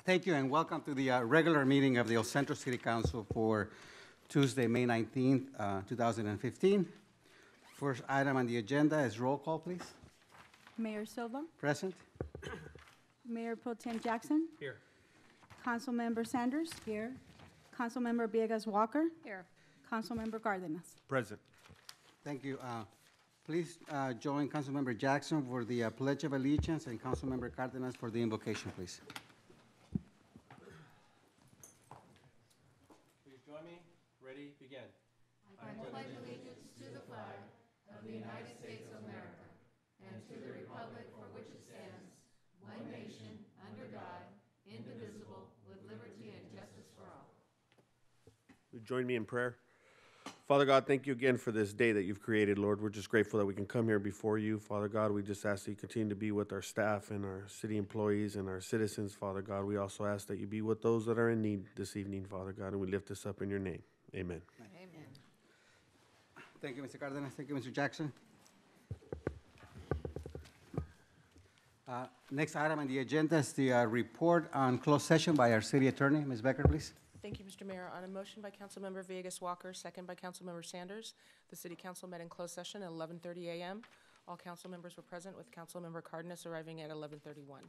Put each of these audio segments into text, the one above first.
Thank you and welcome to the regular meeting of the Centro City Council for Tuesday, May 19th, 2015. First item on the agenda is roll call, please. Mayor Silva, Present. Mayor Pro Tem Jackson, Here. Councilmember Sanders, Here. Councilmember Villegas Walker, Here. Councilmember Cardenas. Present. Thank you. Please join Councilmember Jackson for the Pledge of Allegiance and Councilmember Cardenas for the invocation, please. Please join me. Ready, begin. I pledge allegiance to the flag of the United States of America and to the republic for which it stands, one nation, under God, indivisible, with liberty and justice for all. Join me in prayer. Father God, thank you again for this day that you've created, Lord. We're just grateful that we can come here before you. Father God, we just ask that you continue to be with our staff and our city employees and our citizens, Father God. We also ask that you be with those that are in need this evening, Father God, and we lift this up in your name. Amen. Amen. Thank you, Mr. Cardenas. Thank you, Mr. Jackson. Next item on the agenda is the report on closed session by our city attorney. Ms. Becker, please. Thank you, Mr. Mayor. On a motion by Councilmember Villegas Walker, second by Councilmember Sanders, the City Council met in closed session at 11:30 a.m. All council members were present, with Councilmember Cardenas arriving at 11:31.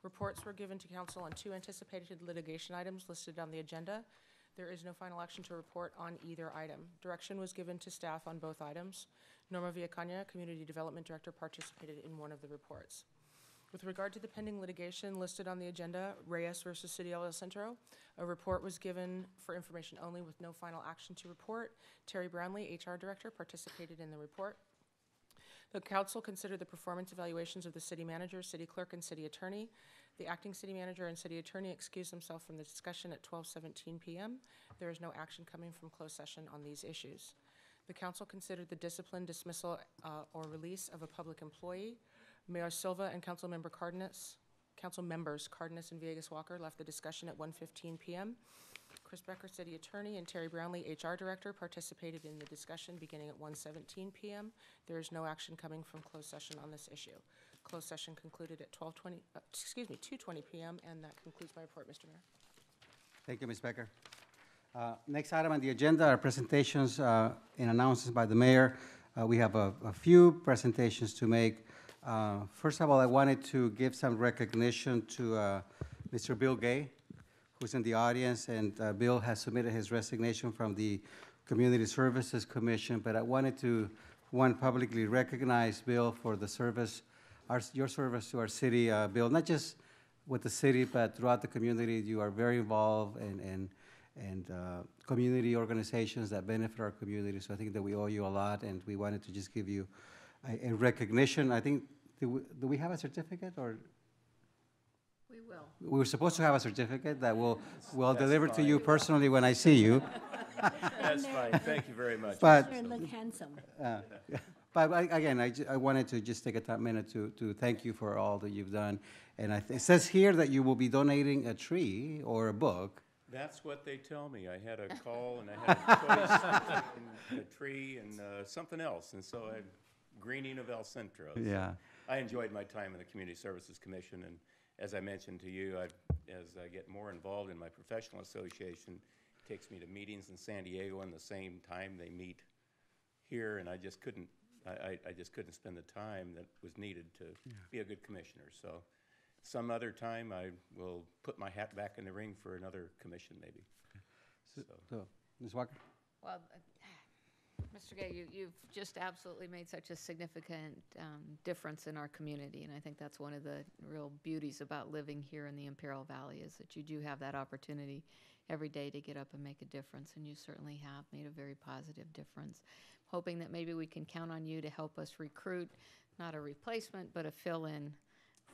Reports were given to council on 2 anticipated litigation items listed on the agenda. There is no final action to report on either item. Direction was given to staff on both items. Norma Villacana, Community Development Director, participated in one of the reports. With regard to the pending litigation listed on the agenda, Reyes versus City of El Centro, a report was given for information only with no final action to report. Terry Brownlee, HR Director, participated in the report. The council considered the performance evaluations of the city manager, city clerk, and city attorney. The acting city manager and city attorney excused themselves from the discussion at 12:17 p.m. There is no action coming from closed session on these issues. The council considered the discipline, dismissal, or release of a public employee. Mayor Silva and Councilmembers Cardenas and Villegas Walker left the discussion at 1:15 p.m. Chris Becker, City Attorney, and Terry Brownlee, HR Director, participated in the discussion beginning at 1:17 p.m. There is no action coming from closed session on this issue. Closed session concluded at 2:20 p.m., and that concludes my report, Mr. Mayor. Thank you, Ms. Becker. Next item on the agenda are presentations and announcements by the mayor. We have a few presentations to make. First of all, I wanted to give some recognition to Mr. Bill Gay, who's in the audience, and Bill has submitted his resignation from the Community Services Commission, but I wanted to, one, publicly recognize Bill for the service, your service to our city. Bill, not just with the city, but throughout the community. You are very involved in community organizations that benefit our community, so I think that we owe you a lot, and we wanted to just give you a recognition. I think, do we have a certificate, or? We will. We were supposed to have a certificate that we'll That's deliver to fine. you personally when I see you. That's fine. Thank you very much. But, And look handsome. but again, I wanted to just take a minute to thank you for all that you've done. And it says here that you will be donating a tree or a book. That's what they tell me. I had a call and I had a choice between a tree and something else, and so I'm greening of El Centro. So Yeah. I enjoyed my time in the Community Services Commission, and as I mentioned to you, as I get more involved in my professional association, it takes me to meetings in San Diego in the same time they meet here, and I just couldn't spend the time that was needed to be a good commissioner. So some other time I will put my hat back in the ring for another commission maybe. So, Ms. Walker? Well, Mr. Gay, you've just absolutely made such a significant difference in our community, and I think that's one of the real beauties about living here in the Imperial Valley, is that you do have that opportunity every day to get up and make a difference, and you certainly have made a very positive difference. Hoping that maybe we can count on you to help us recruit, not a replacement, but a fill-in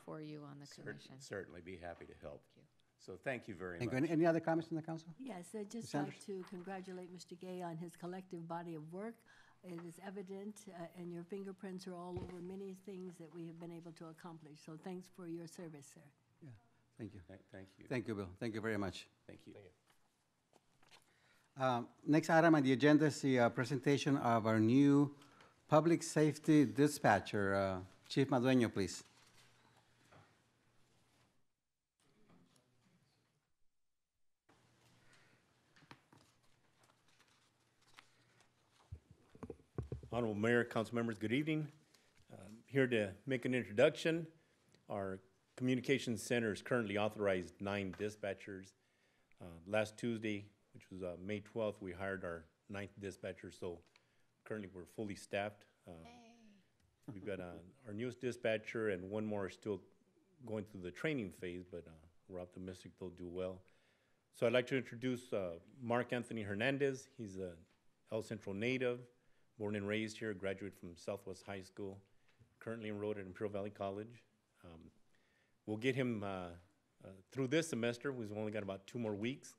for you on the commission. Certainly be happy to help. Thank you. So thank you very Thank much. you. Any other comments from the council? Yes, I'd just Sanders? like to congratulate Mr. Gay on his collective body of work. It is evident, and your fingerprints are all over many things that we have been able to accomplish. So thanks for your service, sir. Yeah, thank you. Thank you. Thank you, Bill. Thank you very much. Thank you. Next item on the agenda is the presentation of our new public safety dispatcher. Chief Madueño, please. Honorable Mayor, council members, good evening. Here to make an introduction. Our communications center is currently authorized 9 dispatchers. Last Tuesday, which was May 12th, we hired our 9th dispatcher, so currently we're fully staffed. We've got our newest dispatcher and one more is still going through the training phase, but we're optimistic they'll do well. So I'd like to introduce Mark Anthony Hernandez. He's a El Centro native, born and raised here, graduated from Southwest High School, currently enrolled at Imperial Valley College. We'll get him through this semester. We've only got about 2 more weeks.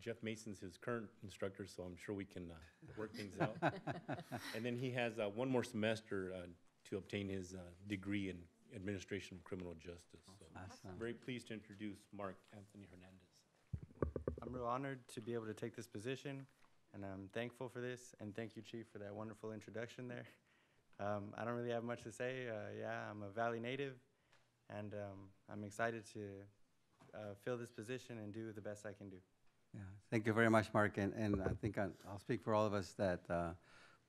Jeff Mason's his current instructor, so I'm sure we can work things out. And then he has 1 more semester to obtain his degree in Administration of Criminal Justice. So Awesome. very pleased to introduce Mark Anthony Hernandez. I'm real honored to be able to take this position, and I'm thankful for this, and thank you, Chief, for that wonderful introduction there. I don't really have much to say. Yeah, I'm a Valley native, and I'm excited to fill this position and do the best I can do. Yeah, thank you very much, Mark, and I think I'll speak for all of us that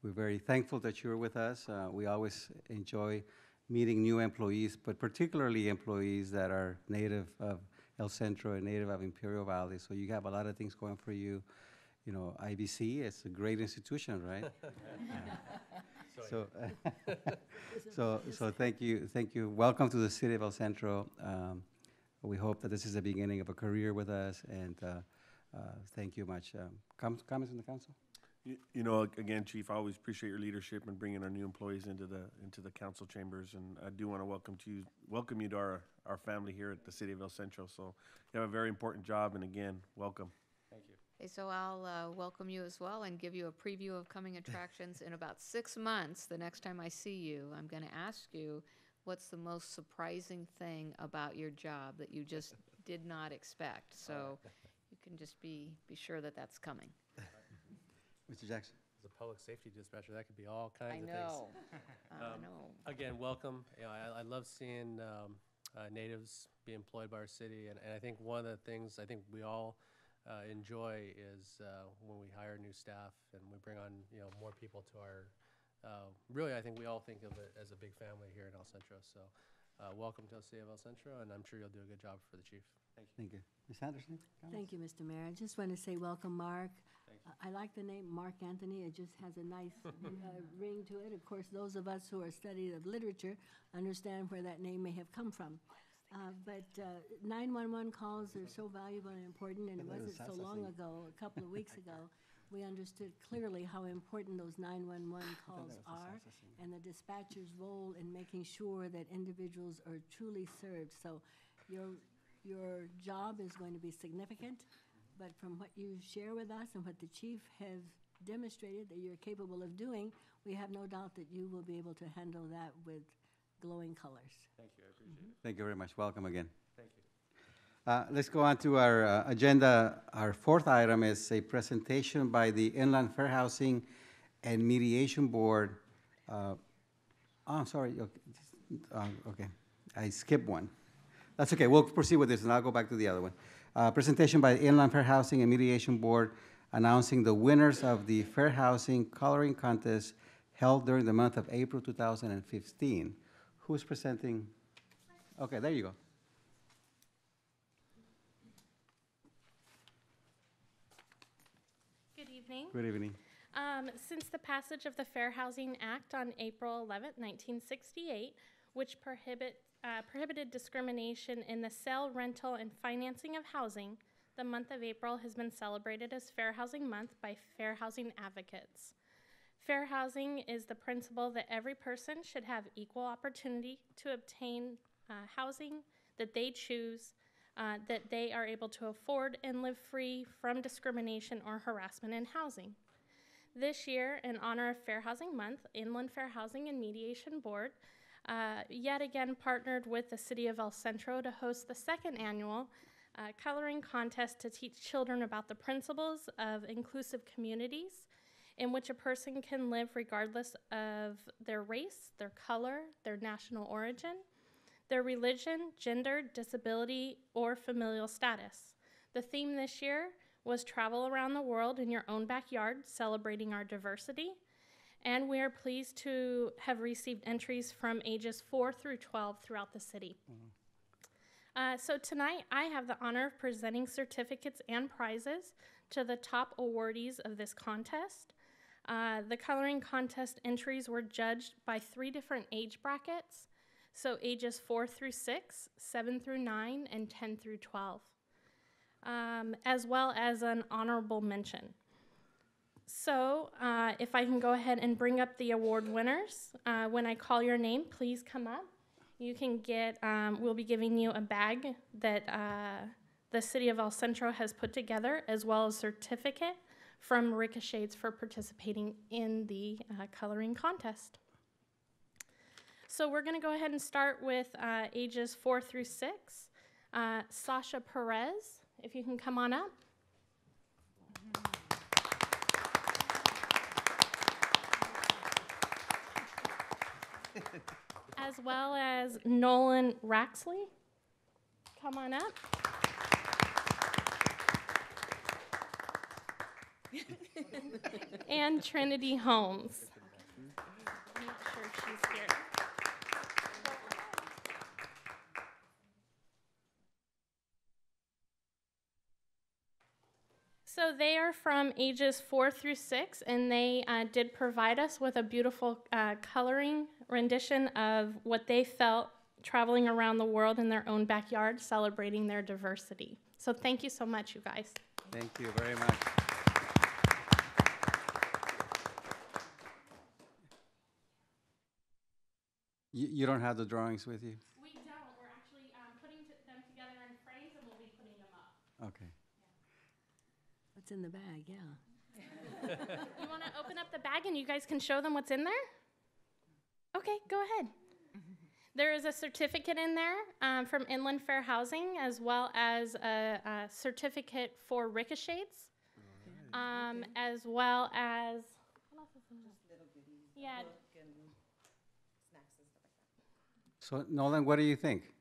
we're very thankful that you're with us. We always enjoy meeting new employees, but particularly employees that are native of El Centro and native of Imperial Valley. So you have a lot of things going for you. You know, IBC, it's a great institution, right? So thank you. Welcome to the city of El Centro. We hope that this is the beginning of a career with us, and thank you much. Comments from the council? You know, again, Chief, I always appreciate your leadership and bringing our new employees into the council chambers, and I do want to welcome you to our family here at the city of El Centro. So you have a very important job, and again, welcome. Thank you. Okay, so I'll welcome you as well and give you a preview of coming attractions in about 6 months. The next time I see you, I'm going to ask you, what's the most surprising thing about your job that you just did not expect? So you can just be sure that that's coming. Mr. Jackson? As a public safety dispatcher, that could be all kinds I of know. things. I know. Again, welcome. You know, I love seeing natives be employed by our city, and I think one of the things I think we all enjoy is when we hire new staff and we bring on more people to our. Really, I think we all think of it as a big family here in El Centro. So, welcome to the city of El Centro, and I'm sure you'll do a good job for the chief. Thank you. Ms. Anderson? Thank you, Mr. Mayor. I just want to say welcome, Mark. I like the name Mark Anthony. It just has a nice ring to it. Of course, those of us who are studied of literature understand where that name may have come from. But 911 calls are so valuable and important, and it wasn't so long ago, a couple of weeks ago, we understood clearly how important those 911 calls are and the dispatcher's role in making sure that individuals are truly served. So your job is going to be significant, but from what you share with us and what the chief has demonstrated that you're capable of doing, we have no doubt that you will be able to handle that with glowing colors. Thank you, I appreciate it. Thank you very much. Welcome again. Thank you. Let's go on to our agenda. Our 4th item is a presentation by the Inland Fair Housing and Mediation Board. I'm sorry. Okay, I skipped one. That's okay. We'll proceed with this, and I'll go back to the other one. Presentation by the Inland Fair Housing and Mediation Board announcing the winners of the Fair Housing Coloring Contest held during the month of April 2015. Who's presenting? Okay, there you go. Good evening. Good evening. Since the passage of the Fair Housing Act on April 11, 1968, which prohibited discrimination in the sale, rental, and financing of housing, the month of April has been celebrated as Fair Housing Month by fair housing advocates. Fair housing is the principle that every person should have equal opportunity to obtain housing that they choose, that they are able to afford and live free from discrimination or harassment in housing. This year, in honor of Fair Housing Month, Inland Fair Housing and Mediation Board yet again partnered with the City of El Centro to host the 2nd annual coloring contest to teach children about the principles of inclusive communities in which a person can live regardless of their race, their color, their national origin, their religion, gender, disability, or familial status. The theme this year was Travel Around the World in Your Own Backyard, Celebrating Our Diversity. And we are pleased to have received entries from ages 4 through 12 throughout the city. So tonight, I have the honor of presenting certificates and prizes to the top awardees of this contest. The coloring contest entries were judged by 3 different age brackets, so ages 4 through 6, 7 through 9, and 10 through 12, as well as an honorable mention. So if I can go ahead and bring up the award winners. When I call your name, please come up. You can get, we'll be giving you a bag that the City of El Centro has put together, as well as a certificate from Ricochets for participating in the coloring contest. So we're going to go ahead and start with ages 4 through 6. Sasha Perez, if you can come on up. As well as Nolan Raxley. Come on up. And Trinity Holmes. I'm not sure if she's here. So they are from ages 4 through 6, and they did provide us with a beautiful coloring rendition of what they felt traveling around the world in their own backyard, celebrating their diversity. So thank you so much, you guys. Thank you very much. You don't have the drawings with you? We don't. We're actually putting them together in frames, and we'll be putting them up. Okay. What's in the bag? Yeah. You want to open up the bag, and you guys can show them what's in there? Okay, go ahead. There is a certificate in there from Inland Fair Housing, as well as a certificate for Ricochets, as well as, what else is in there? Just little goodies. Yeah. So Nolan, what do you think?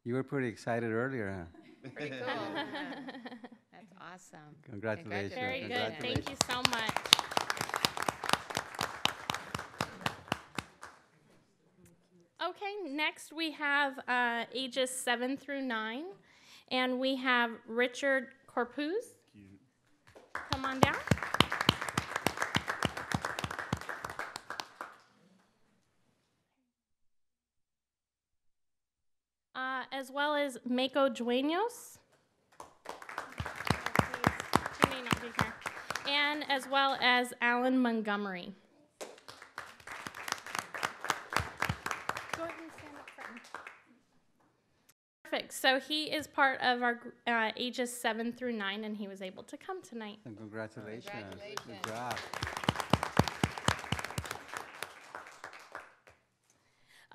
You were pretty excited earlier, huh? Pretty cool. That's awesome. Congratulations. Very good. Congratulations. Thank you so much. Okay, next we have ages 7 through 9, and we have Richard Corpuz. Come on down. As well as Mako Dueños. She may not be here. And as well as Alan Montgomery. Go ahead and stand up front. Perfect. So he is part of our ages 7 through 9, and he was able to come tonight. And congratulations. Congratulations. Good job.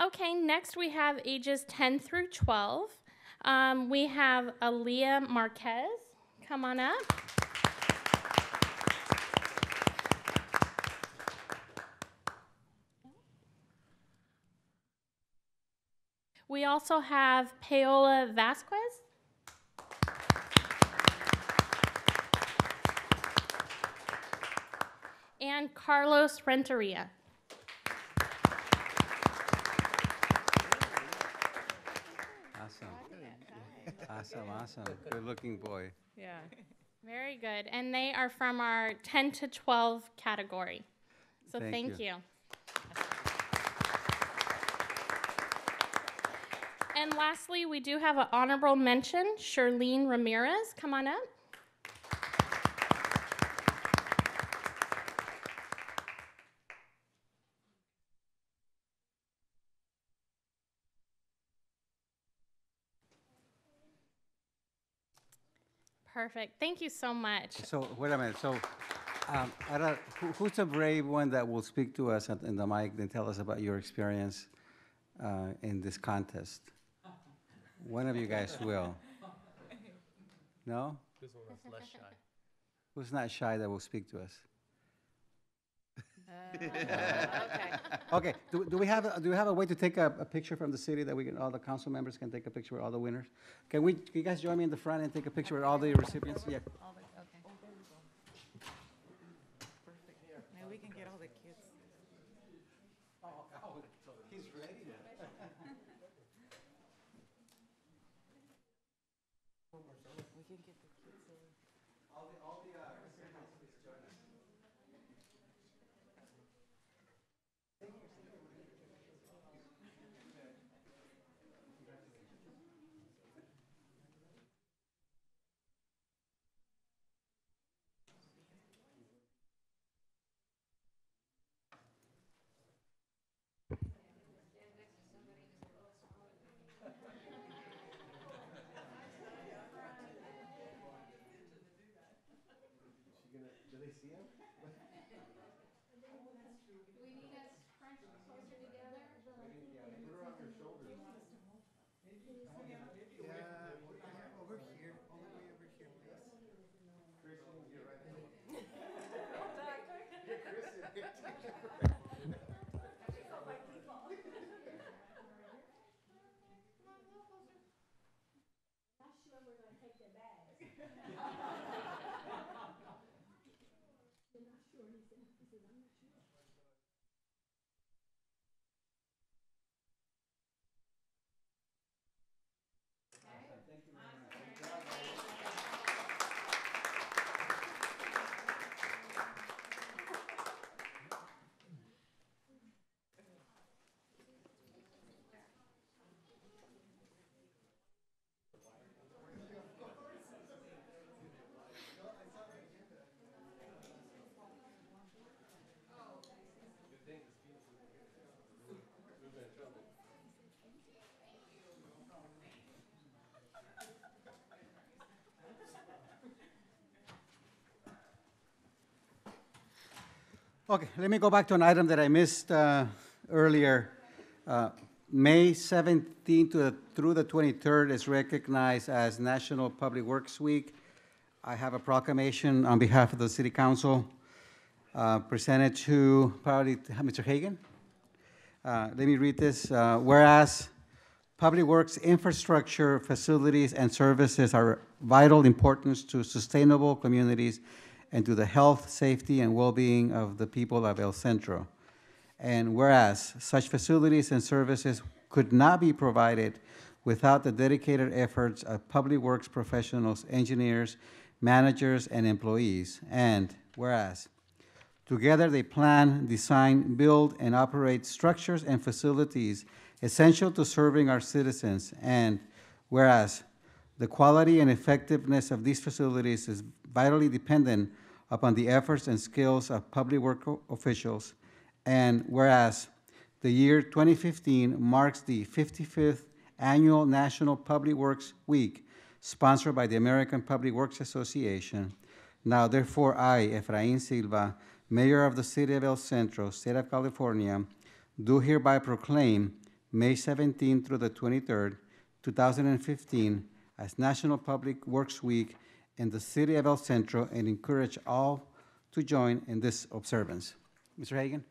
Okay, next we have ages 10 through 12. We have Aaliyah Marquez. Come on up. We also have Paola Vasquez. And Carlos Renteria. Awesome. Good looking boy. Yeah. Very good. And they are from our 10 to 12 category. So thank you. And lastly, we do have an honorable mention, Charlene Ramirez. Come on up. Perfect. Thank you so much. So, wait a minute. So, who's the brave one that will speak to us in the mic and tell us about your experience in this contest? One of you guys will. No? Who's one that's less shy? Who's not shy that will speak to us? Okay. Okay. Do we have a way to take a picture from the city that all the council members can take a picture with all the winners? Can you guys join me in the front and take a picture with all the recipients? Yeah. Okay. Now we can get all the kids. can get the kids in. Okay, let me go back to an item that I missed earlier. May 17th through the 23rd is recognized as National Public Works Week. I have a proclamation on behalf of the City Council presented to probably Mr. Hagan. Let me read this. Whereas public works infrastructure, facilities, and services are vital importance to sustainable communities and to the health, safety, and well-being of the people of El Centro. And whereas such facilities and services could not be provided without the dedicated efforts of public works professionals, engineers, managers, and employees. And whereas together they plan, design, build, and operate structures and facilities essential to serving our citizens. And whereas the quality and effectiveness of these facilities is vitally dependent upon the efforts and skills of public work officials. And whereas the year 2015 marks the 55th Annual National Public Works Week, sponsored by the American Public Works Association. Now, therefore, I, Efrain Silva, Mayor of the City of El Centro, State of California, do hereby proclaim May 17th through the 23rd, 2015, as National Public Works Week in the City of El Centro and encourage all to join in this observance. Mr. Hagan?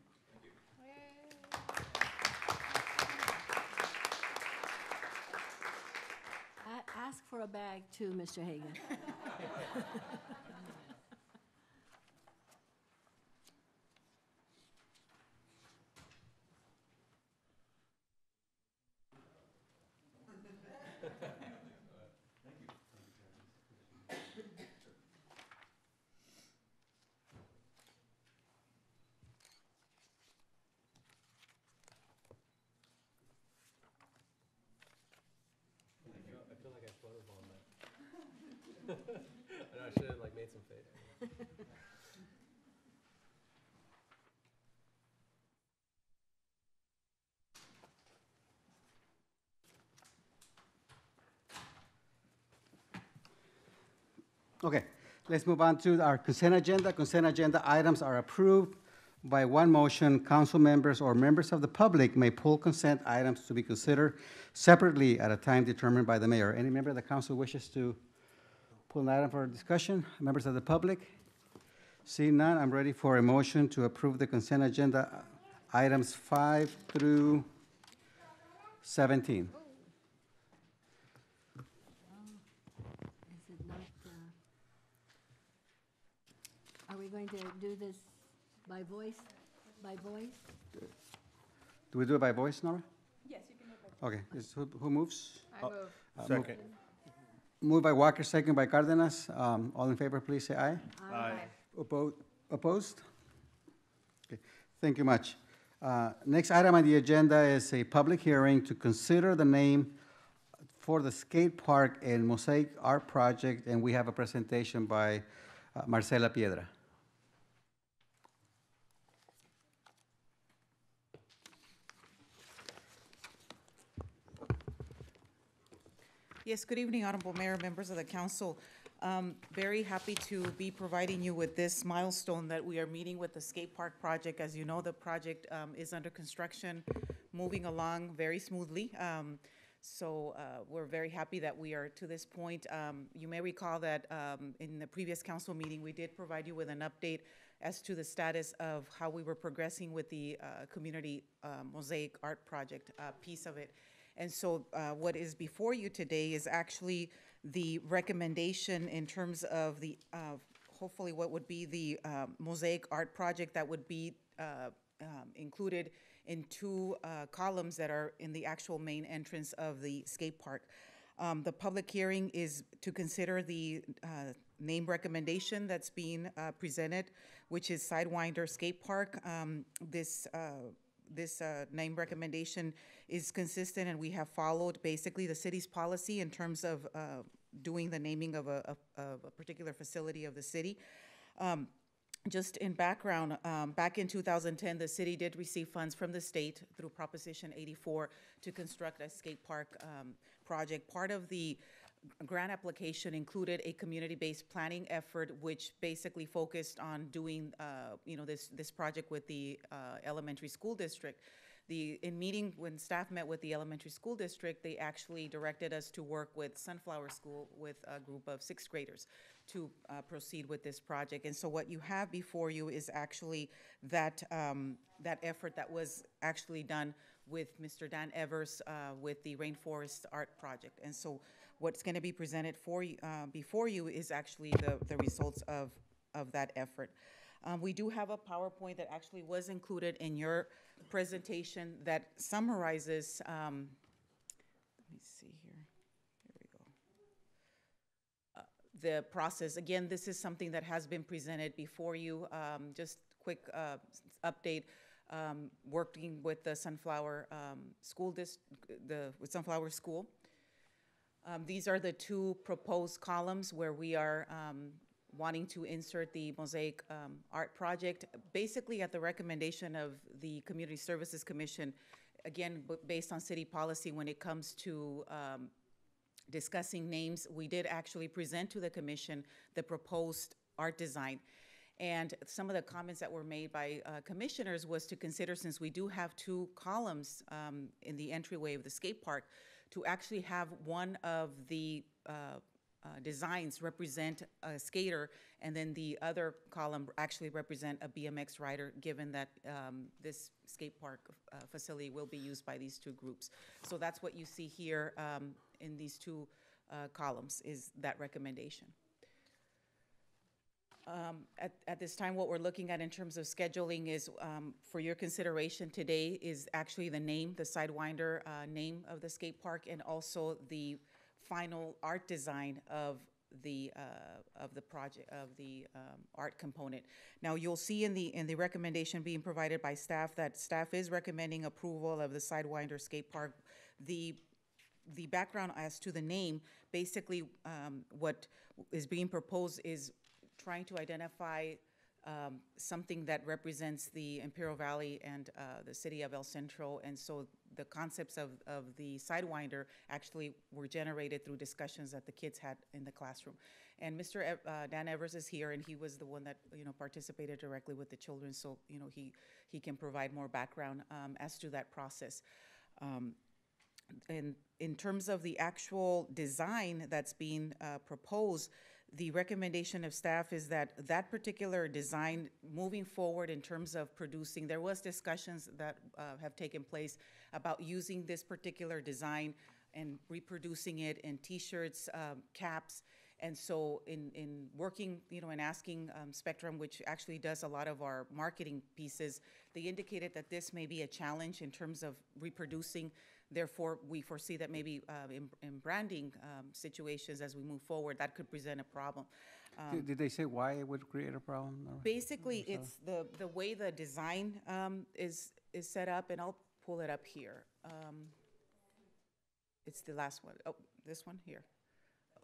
Ask for a bag too, Mr. Hagan. I feel like I photobombed that. I know I should have like made some face. Okay, let's move on to our consent agenda. Consent agenda items are approved by one motion. Council members or members of the public may pull consent items to be considered separately at a time determined by the mayor. Any member of the council wishes to pull an item for discussion? Members of the public? Seeing none, I'm ready for a motion to approve the consent agenda items 5 through 17. Is it not, are we going to do this by voice? By voice? Do we do it by voice, Nora? Yes, you can move by voice. Okay, who moves? I move. Second. Moved by Walker, second by Cardenas. All in favor, please say aye. Aye. Opposed? Okay, thank you much. Next item on the agenda is a public hearing to consider the name for the skate park and mosaic art project, and we have a presentation by Marcela Piedra. Yes, good evening, Honorable Mayor, members of the council. Very happy to be providing you with this milestone that we are meeting with the skate park project. As you know, the project is under construction, moving along very smoothly. So we're very happy that we are to this point. You may recall that in the previous council meeting, we did provide you with an update as to the status of how we were progressing with the community mosaic art project piece of it. And so what is before you today is actually the recommendation in terms of the, hopefully what would be the mosaic art project that would be included in two columns that are in the actual main entrance of the skate park. The public hearing is to consider the name recommendation that's being presented, which is Sidewinder Skate Park. This name recommendation is consistent, and we have followed basically the city's policy in terms of doing the naming of a particular facility of the city. Just in background, back in 2010, the city did receive funds from the state through Proposition 84 to construct a skate park project. Part of the grant application included a community-based planning effort, which basically focused on doing, this project with the elementary school district. In meeting, when staff met with the elementary school district, they actually directed us to work with Sunflower School with a group of sixth graders to proceed with this project. And so what you have before you is actually that effort that was actually done with Mr. Dan Evers with the Rainforest Art Project. And so what's going to be presented for you, before you is actually the results of that effort. We do have a PowerPoint that actually was included in your presentation that summarizes, let me see here, we go. The process. Again, this is something that has been presented before you. Just quick update. Working with the Sunflower School with Sunflower School. These are the two proposed columns where we are wanting to insert the mosaic art project, basically at the recommendation of the Community Services Commission, again, based on city policy when it comes to discussing names. We did actually present to the commission the proposed art design. And some of the comments that were made by commissioners was to consider, since we do have two columns in the entryway of the skate park, to actually have one of the designs represent a skater, and then the other column actually represent a BMX rider, given that this skate park facility will be used by these two groups. So that's what you see here in these two columns, is that recommendation. At this time, what we're looking at in terms of scheduling is, for your consideration today, is actually the name, the Sidewinder name of the skate park, and also the final art design of the project, of the art component. Now, you'll see in the recommendation being provided by staff that staff is recommending approval of the Sidewinder skate park. The background as to the name, basically, what is being proposed is trying to identify something that represents the Imperial Valley and the city of El Centro. And so the concepts of the Sidewinder actually were generated through discussions that the kids had in the classroom. And Mr. Dan Evers is here, and he was the one that participated directly with the children, so he can provide more background as to that process. And in terms of the actual design that's being proposed, the recommendation of staff is that that particular design, moving forward in terms of producing, there was discussions that have taken place about using this particular design and reproducing it in T-shirts, caps. And so in working, and asking Spectrum, which actually does a lot of our marketing pieces, they indicated that this may be a challenge in terms of reproducing Therefore, we foresee that maybe in branding situations as we move forward, that could present a problem. Did they say why it would create a problem? or- Basically, so? it's the way the design is set up, and I'll pull it up here. It's the last one. Oh, this one here.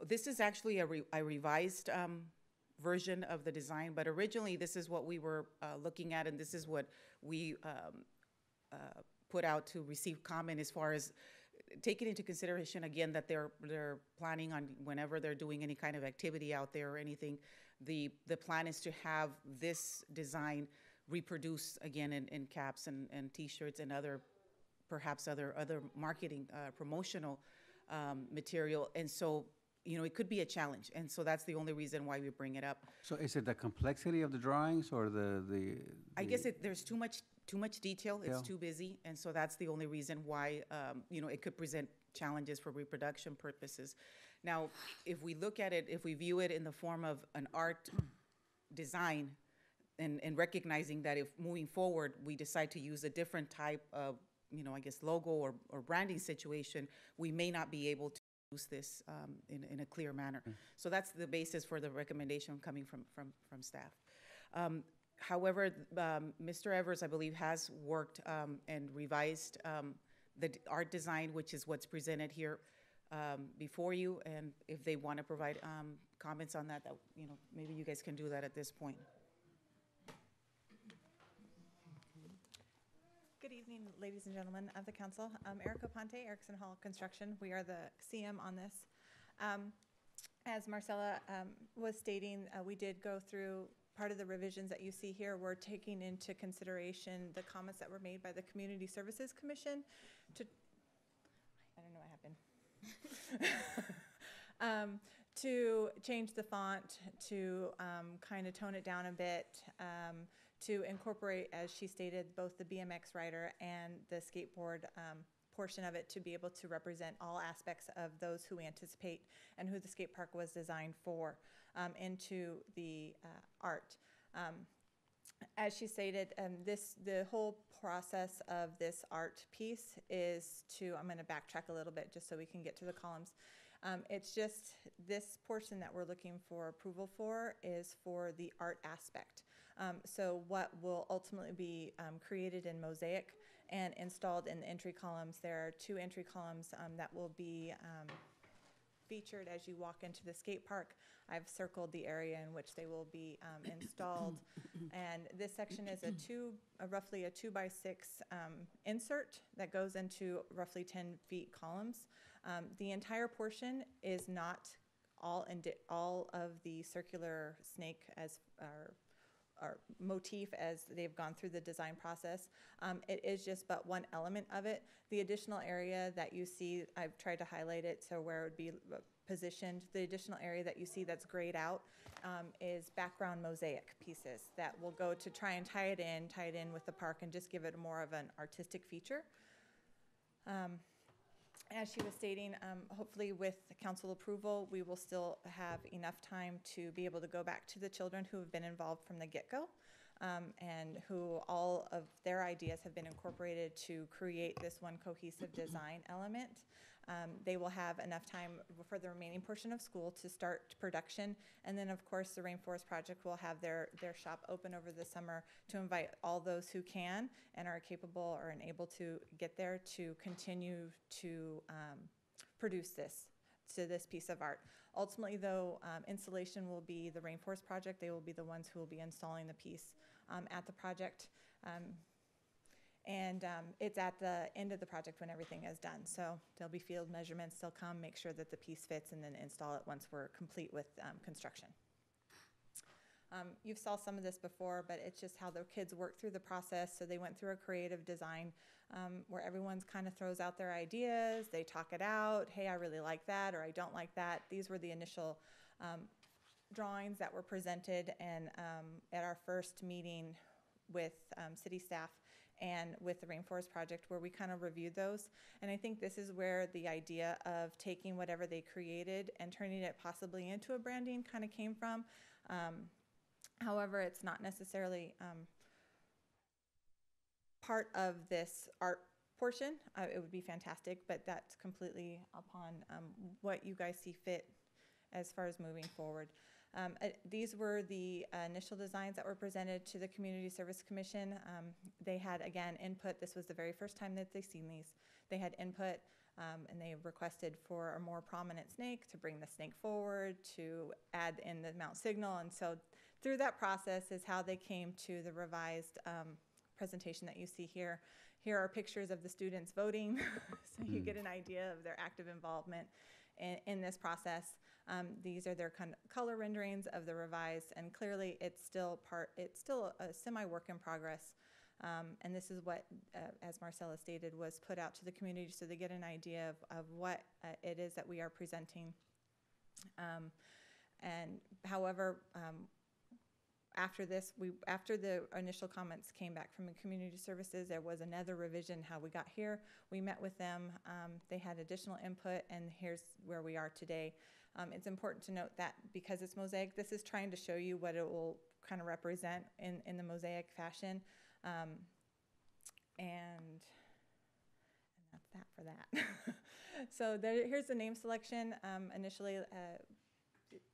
This is actually a revised version of the design, but originally this is what we were looking at, and this is what we put out to receive comment as far as taking into consideration again that they're planning on whenever they're doing any kind of activity out there or anything, the plan is to have this design reproduced again in caps and T-shirts and other perhaps other marketing promotional material, and so it could be a challenge, and so that's the only reason why we bring it up. So is it the complexity of the drawings or the I guess there's too much detail. It's Yeah. too busy, and so that's the only reason why it could present challenges for reproduction purposes. Now, if we look at it, if we view it in the form of an art design, and recognizing that if moving forward we decide to use a different type of I guess logo or branding situation, we may not be able to use this in a clear manner. So that's the basis for the recommendation coming from staff. However, Mr. Evers, I believe, has worked and revised the art design, which is what's presented here before you. And if they want to provide comments on that, maybe you guys can do that at this point. Good evening, ladies and gentlemen of the council. Erica Ponte, Erickson Hall Construction. We are the CM on this. As Marcella was stating, we did go through part of the revisions that you see here. We're taking into consideration the comments that were made by the Community Services Commission to, I don't know what happened. To change the font, to kind of tone it down a bit, to incorporate, as she stated, both the BMX rider and the skateboard portion of it to be able to represent all aspects of those who we anticipate and who the skate park was designed for into the art. As she stated, the whole process of this art piece is I'm going to backtrack a little bit just so we can get to the columns. It's just this portion that we're looking for approval for is for the art aspect. So what will ultimately be created in Mosaic and installed in the entry columns, there are 2 entry columns that will be featured as you walk into the skate park. I've circled the area in which they will be installed. And this section is roughly a 2x6 insert that goes into roughly 10 feet columns. The entire portion is not all of the circular snake as our motif as they've gone through the design process. It is just but one element of it. The additional area that you see, I've tried to highlight it so where it would be positioned. The additional area that you see that's grayed out is background mosaic pieces that will go to try and tie it in with the park and just give it more of an artistic feature. As she was stating, hopefully with council approval, we will still have enough time to be able to go back to the children who have been involved from the get-go and who all of their ideas have been incorporated to create this one cohesive design element. They will have enough time for the remaining portion of school to start production. And then, of course, the Rainforest Project will have their shop open over the summer to invite all those who can and are capable or able to get there to continue to produce this piece of art. Ultimately, though, installation will be the Rainforest Project. They will be the ones who will be installing the piece at the project. And it's at the end of the project when everything is done. So there'll be field measurements, they'll come, make sure that the piece fits, and then install it once we're complete with construction. You've saw some of this before, but it's just how the kids work through the process. So they went through a creative design where everyone's kind of throws out their ideas, they talk it out, hey, I really like that, or I don't like that. These were the initial drawings that were presented and at our first meeting with city staff and with the Rainforest Project, where we kind of reviewed those. And I think this is where the idea of taking whatever they created and turning it possibly into a branding kind of came from. However, it's not necessarily part of this art portion, it would be fantastic, but that's completely upon what you guys see fit as far as moving forward. These were the initial designs that were presented to the Community Service Commission. They had, again, input. This was the very first time that they've seen these. They had input, and they requested for a more prominent snake, to bring the snake forward, to add in the mount signal. And so through that process is how they came to the revised presentation that you see here. Here are pictures of the students voting, so you get an idea of their active involvement in this process. These are their color renderings of the revised, and clearly it's still a semi-work in progress. And this is what, as Marcella stated, was put out to the community so they get an idea of what it is that we are presenting. And however, after the initial comments came back from the community services, there was another revision how we got here. We met with them. They had additional input, and here's where we are today. It's important to note that because it's mosaic, this is trying to show you what it will kind of represent in the mosaic fashion. And that's that for that. So here's the name selection. Initially,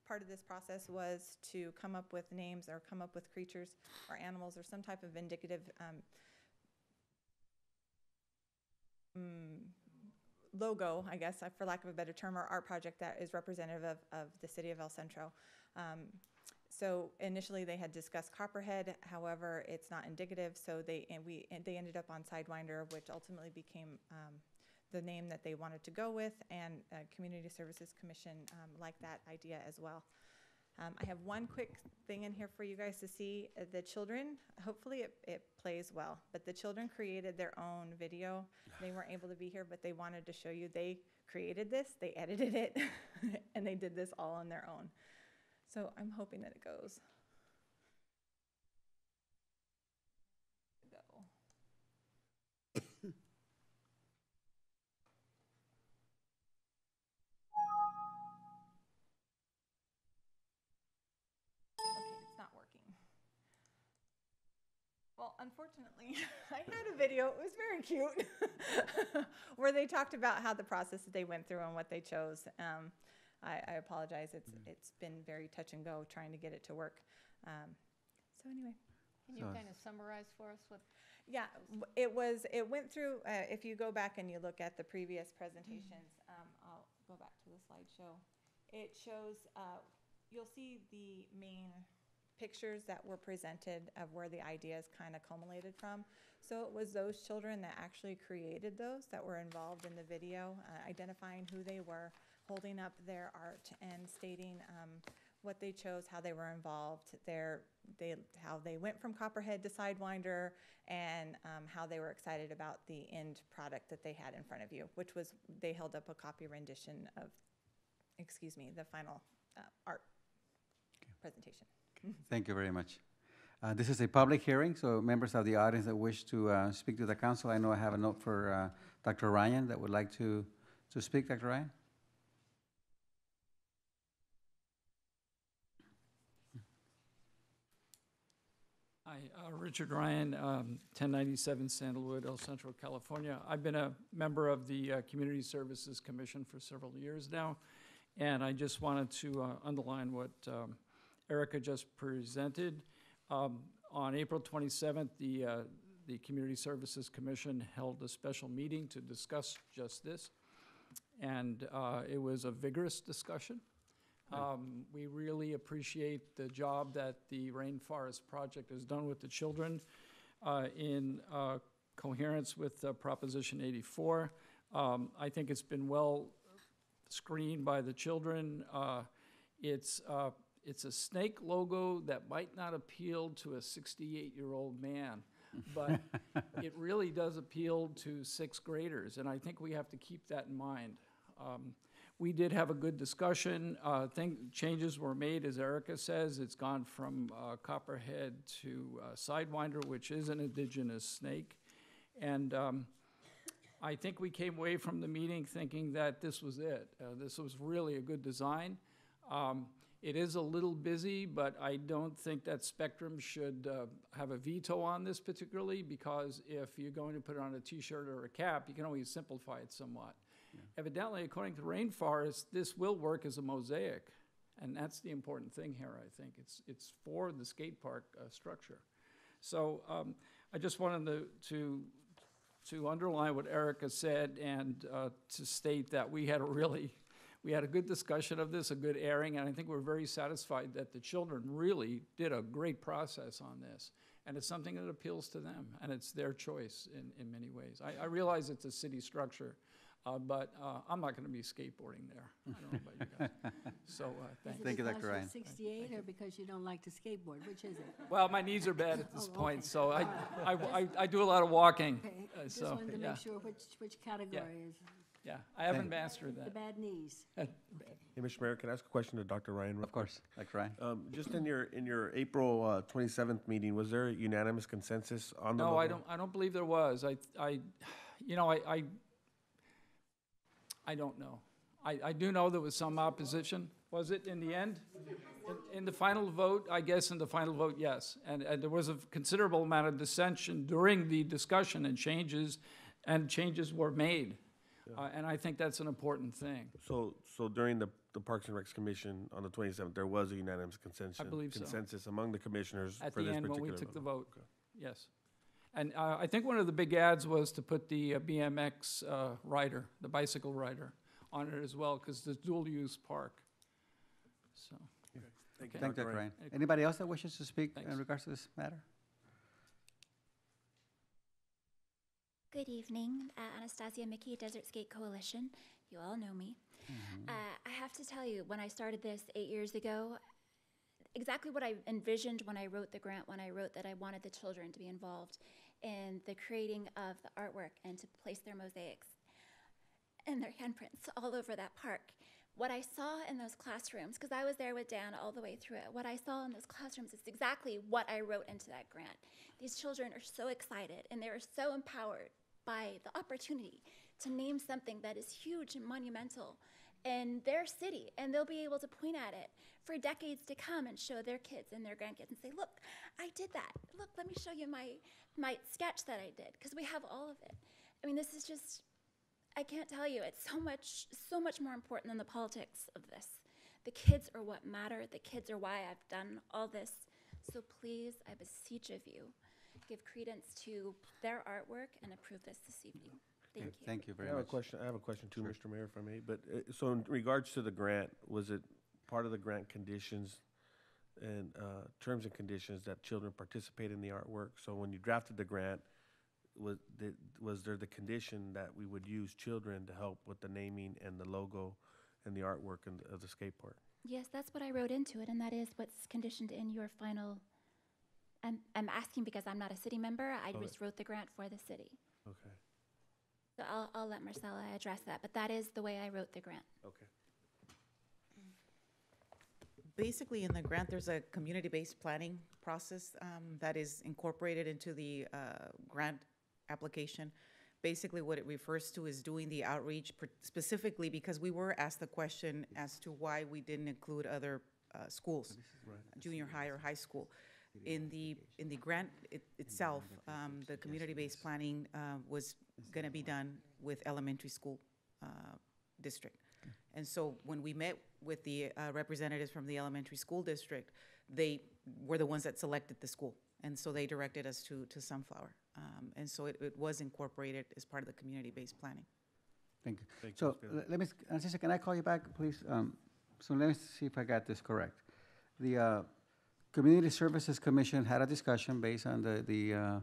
part of this process was to come up with names or come up with creatures or animals or some type of indicative logo, I guess, for lack of a better term, or art project that is representative of the city of El Centro. So initially they had discussed Copperhead, however, it's not indicative, so they ended up on Sidewinder, which ultimately became the name that they wanted to go with, and Community Services Commission liked that idea as well. I have one quick thing in here for you guys to see. The children, hopefully it plays well, but the children created their own video. They weren't able to be here, but they wanted to show you they created this, they edited it, and they did this all on their own. So I'm hoping that it goes. Well, unfortunately, I had a video, it was very cute, where they talked about how the process that they went through and what they chose. I apologize, it's been very touch and go trying to get it to work. So anyway. Can you kind of summarize for us what? Yeah, it went through, if you go back and you look at the previous presentations, I'll go back to the slideshow. It shows, you'll see the main pictures that were presented of where the ideas kind of culminated from. So it was those children that actually created those that were involved in the video, identifying who they were, holding up their art and stating what they chose, how they were involved, how they went from Copperhead to Sidewinder, and how they were excited about the end product that they had in front of you, which was they held up a copy rendition of, the final art presentation. Thank you very much. This is a public hearing, so members of the audience that wish to speak to the council, I know I have a note for Dr. Ryan that would like to speak. Dr. Ryan? Hi, Richard Ryan, 1097 Sandalwood, El Centro, California. I've been a member of the Community Services Commission for several years now, and I just wanted to underline what Erica just presented. On April 27th, the Community Services Commission held a special meeting to discuss just this, and it was a vigorous discussion. We really appreciate the job that the Rainforest Project has done with the children in coherence with Proposition 84. I think it's been well screened by the children. It's a snake logo that might not appeal to a 68-year-old man, but it really does appeal to sixth graders, and I think we have to keep that in mind. We did have a good discussion. Changes were made, as Erica says. It's gone from Copperhead to Sidewinder, which is an indigenous snake. And I think we came away from the meeting thinking that this was it. This was really a good design. It is a little busy, but I don't think that Spectrum should have a veto on this particularly, because if you're going to put it on a T-shirt or a cap, you can always simplify it somewhat. Evidently, according to Rainforest, this will work as a mosaic, and that's the important thing here, I think. It's for the skate park structure. So I just wanted to underline what Erica said, and to state that we had a good discussion of this, a good airing, and I think we're very satisfied that the children really did a great process on this. And it's something that appeals to them, and it's their choice in many ways. I realize it's a city structure, but I'm not going to be skateboarding there. I don't know about you guys. So thanks. Thank you, Dr. Is it Ryan. because you're 68 or because you don't like to skateboard? Which is it? Well, my knees are bad at this Oh, point, okay. so All right. I do a lot of walking. Okay, just So, wanted to yeah. make sure which category is Yeah, I haven't mastered the that. bad knees. Hey, Mr. Mayor, can I ask a question to Dr. Ryan? real Of course, Dr. Ryan. Just in your April 27th meeting, was there a unanimous consensus on the No, logo? I don't believe there was. I don't know. I do know there was some opposition. Was it in the end? In the final vote, I guess in the final vote, yes. And there was a considerable amount of dissension during the discussion, and changes were made. And I think that's an important thing. So during the Parks and Recs Commission on the 27th, there was a unanimous consensus? I believe so. Consensus among the commissioners At for the this end, when particular we took the logo. vote, yes. And I think one of the big ads was to put the BMX rider, the bicycle rider, on it as well, because it's dual-use park. So, Thank you, Thank you, Dr. Dr. Ryan. Any Anybody else that wishes to speak Thanks. in regards to this matter? Good evening, Anastasia Mickey, Desert Skate Coalition. You all know me. I have to tell you, when I started this 8 years ago, exactly what I envisioned when I wrote the grant, when I wrote that I wanted the children to be involved in the creating of the artwork and to place their mosaics and their handprints all over that park. What I saw in those classrooms, because I was there with Dan all the way through it, what I saw in those classrooms is exactly what I wrote into that grant. These children are so excited and they are so empowered by the opportunity to name something that is huge and monumental in their city, and they'll be able to point at it for decades to come and show their kids and their grandkids and say, look, I did that. Look, let me show you my sketch that I did, because we have all of it. I mean, this is just, I can't tell you, it's so much more important than the politics of this. The kids are what matter. The kids are why I've done all this. So please, I beseech of you, give credence to their artwork and approve this evening. Thank you. Thank you very I have much. I have a question too, Mr. Mayor, if I may. But so in regards to the grant, was it part of the grant conditions and terms and conditions that children participate in the artwork? So when you drafted the grant, was there the condition that we would use children to help with the naming and the logo and the artwork of the skate park? Yes, that's what I wrote into it, and that is what's conditioned in your final. I'm asking because I'm not a city member. I just wrote the grant for the city. Okay. So I'll let Marcella address that, but that is the way I wrote the grant. Okay. Basically, in the grant, there's a community-based planning process that is incorporated into the grant application. Basically, what it refers to is doing the outreach, specifically because we were asked the question as to why we didn't include other schools, junior high or high school. In the grant itself, the community-based planning was going to be done with elementary school district. And so when we met with the representatives from the elementary school district, they were the ones that selected the school. And so they directed us to Sunflower. And so it was incorporated as part of the community-based planning. Thank you. Thank you, So Ms. Guerra. let me, Anastasia, can I call you back, please? So let me see if I got this correct. The Community Services Commission had a discussion based on the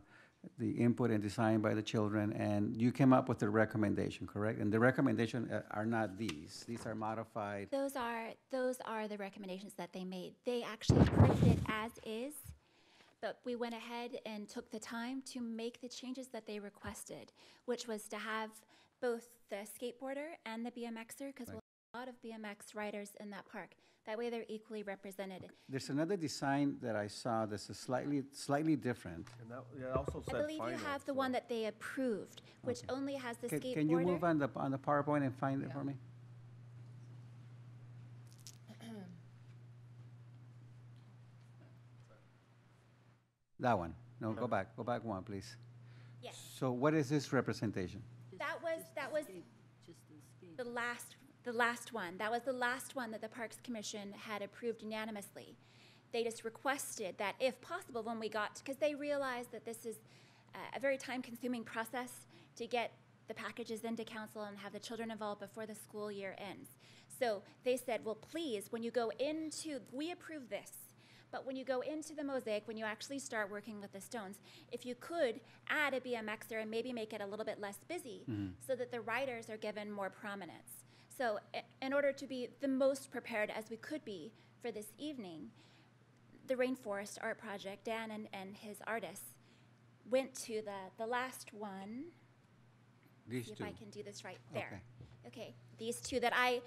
input and design by the children, and you came up with a recommendation, correct? And the recommendation are not these. These are modified. Those are the recommendations that they made. They actually approved it as is, but we went ahead and took the time to make the changes that they requested, which was to have both the skateboarder and the BMXer, because we'll have a lot of BMX riders in that park. That way they're equally represented. There's another design that I saw that's a slightly different. And that also I said believe you have the one that they approved, which only has the skateboarder. Can you move on the PowerPoint and find it for me? That one. No, go back one, please. Yes, So what is this representation? that was Just the escape. the last one. That was the last one that the Parks Commission had approved unanimously. They just requested that if possible, when we got, because they realized that this is a very time-consuming process to get the packages into council and have the children involved before the school year ends. So they said, well, please, when you go into, we approve this, but when you go into the mosaic, when you actually start working with the stones, if you could add a BMXer and maybe make it a little bit less busy so that the riders are given more prominence. So in order to be the most prepared as we could be for this evening, the Rainforest Art Project, Dan and his artists, went to the last one. These See two. if I can do this right there. Okay, these two that I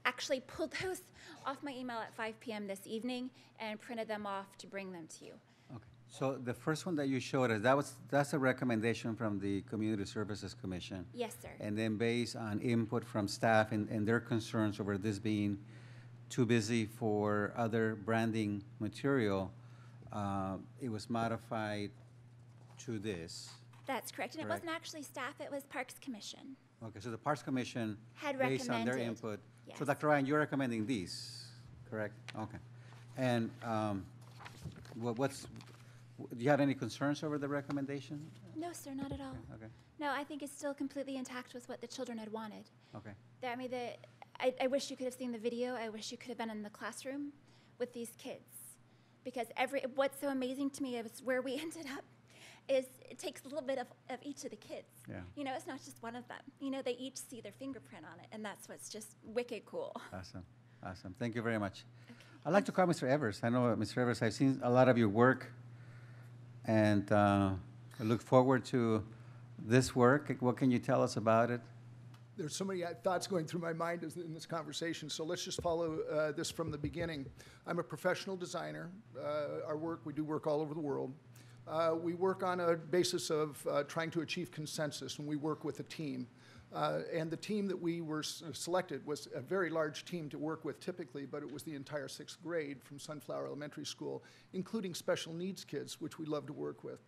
actually pulled those off my email at 5 p.m. this evening and printed them off to bring them to you. Okay. So the first one that you showed us, that's a recommendation from the Community Services Commission. Yes, sir. And then based on input from staff and their concerns over this being too busy for other branding material, it was modified to this. That's correct. And Correct. it wasn't actually staff, it was Parks Commission. Okay, so the Parks Commission, Had based on their recommended, input. yes. So Dr. Ryan, you're recommending these, correct? Okay. And do you have any concerns over the recommendation? No, sir, not at all. Okay, No, I think it's still completely intact with what the children had wanted. okay. I mean, I wish you could have seen the video. I wish you could have been in the classroom with these kids. Because what's so amazing to me is where we ended up is it takes a little bit of each of the kids. Yeah. You know, it's not just one of them. You know, they each see their fingerprint on it, and that's what's just wicked cool. Awesome, awesome. Thank you very much. I'd like to call Mr. Evers. I know, Mr. Evers, I've seen a lot of your work, and I look forward to this work. What can you tell us about it? There's so many thoughts going through my mind in this conversation, so let's just follow this from the beginning. I'm a professional designer. We do work all over the world. We work on a basis of trying to achieve consensus, and we work with a team. And the team that we were selected was a very large team to work with typically, but it was the entire 6th grade from Sunflower Elementary School, including special needs kids, which we love to work with.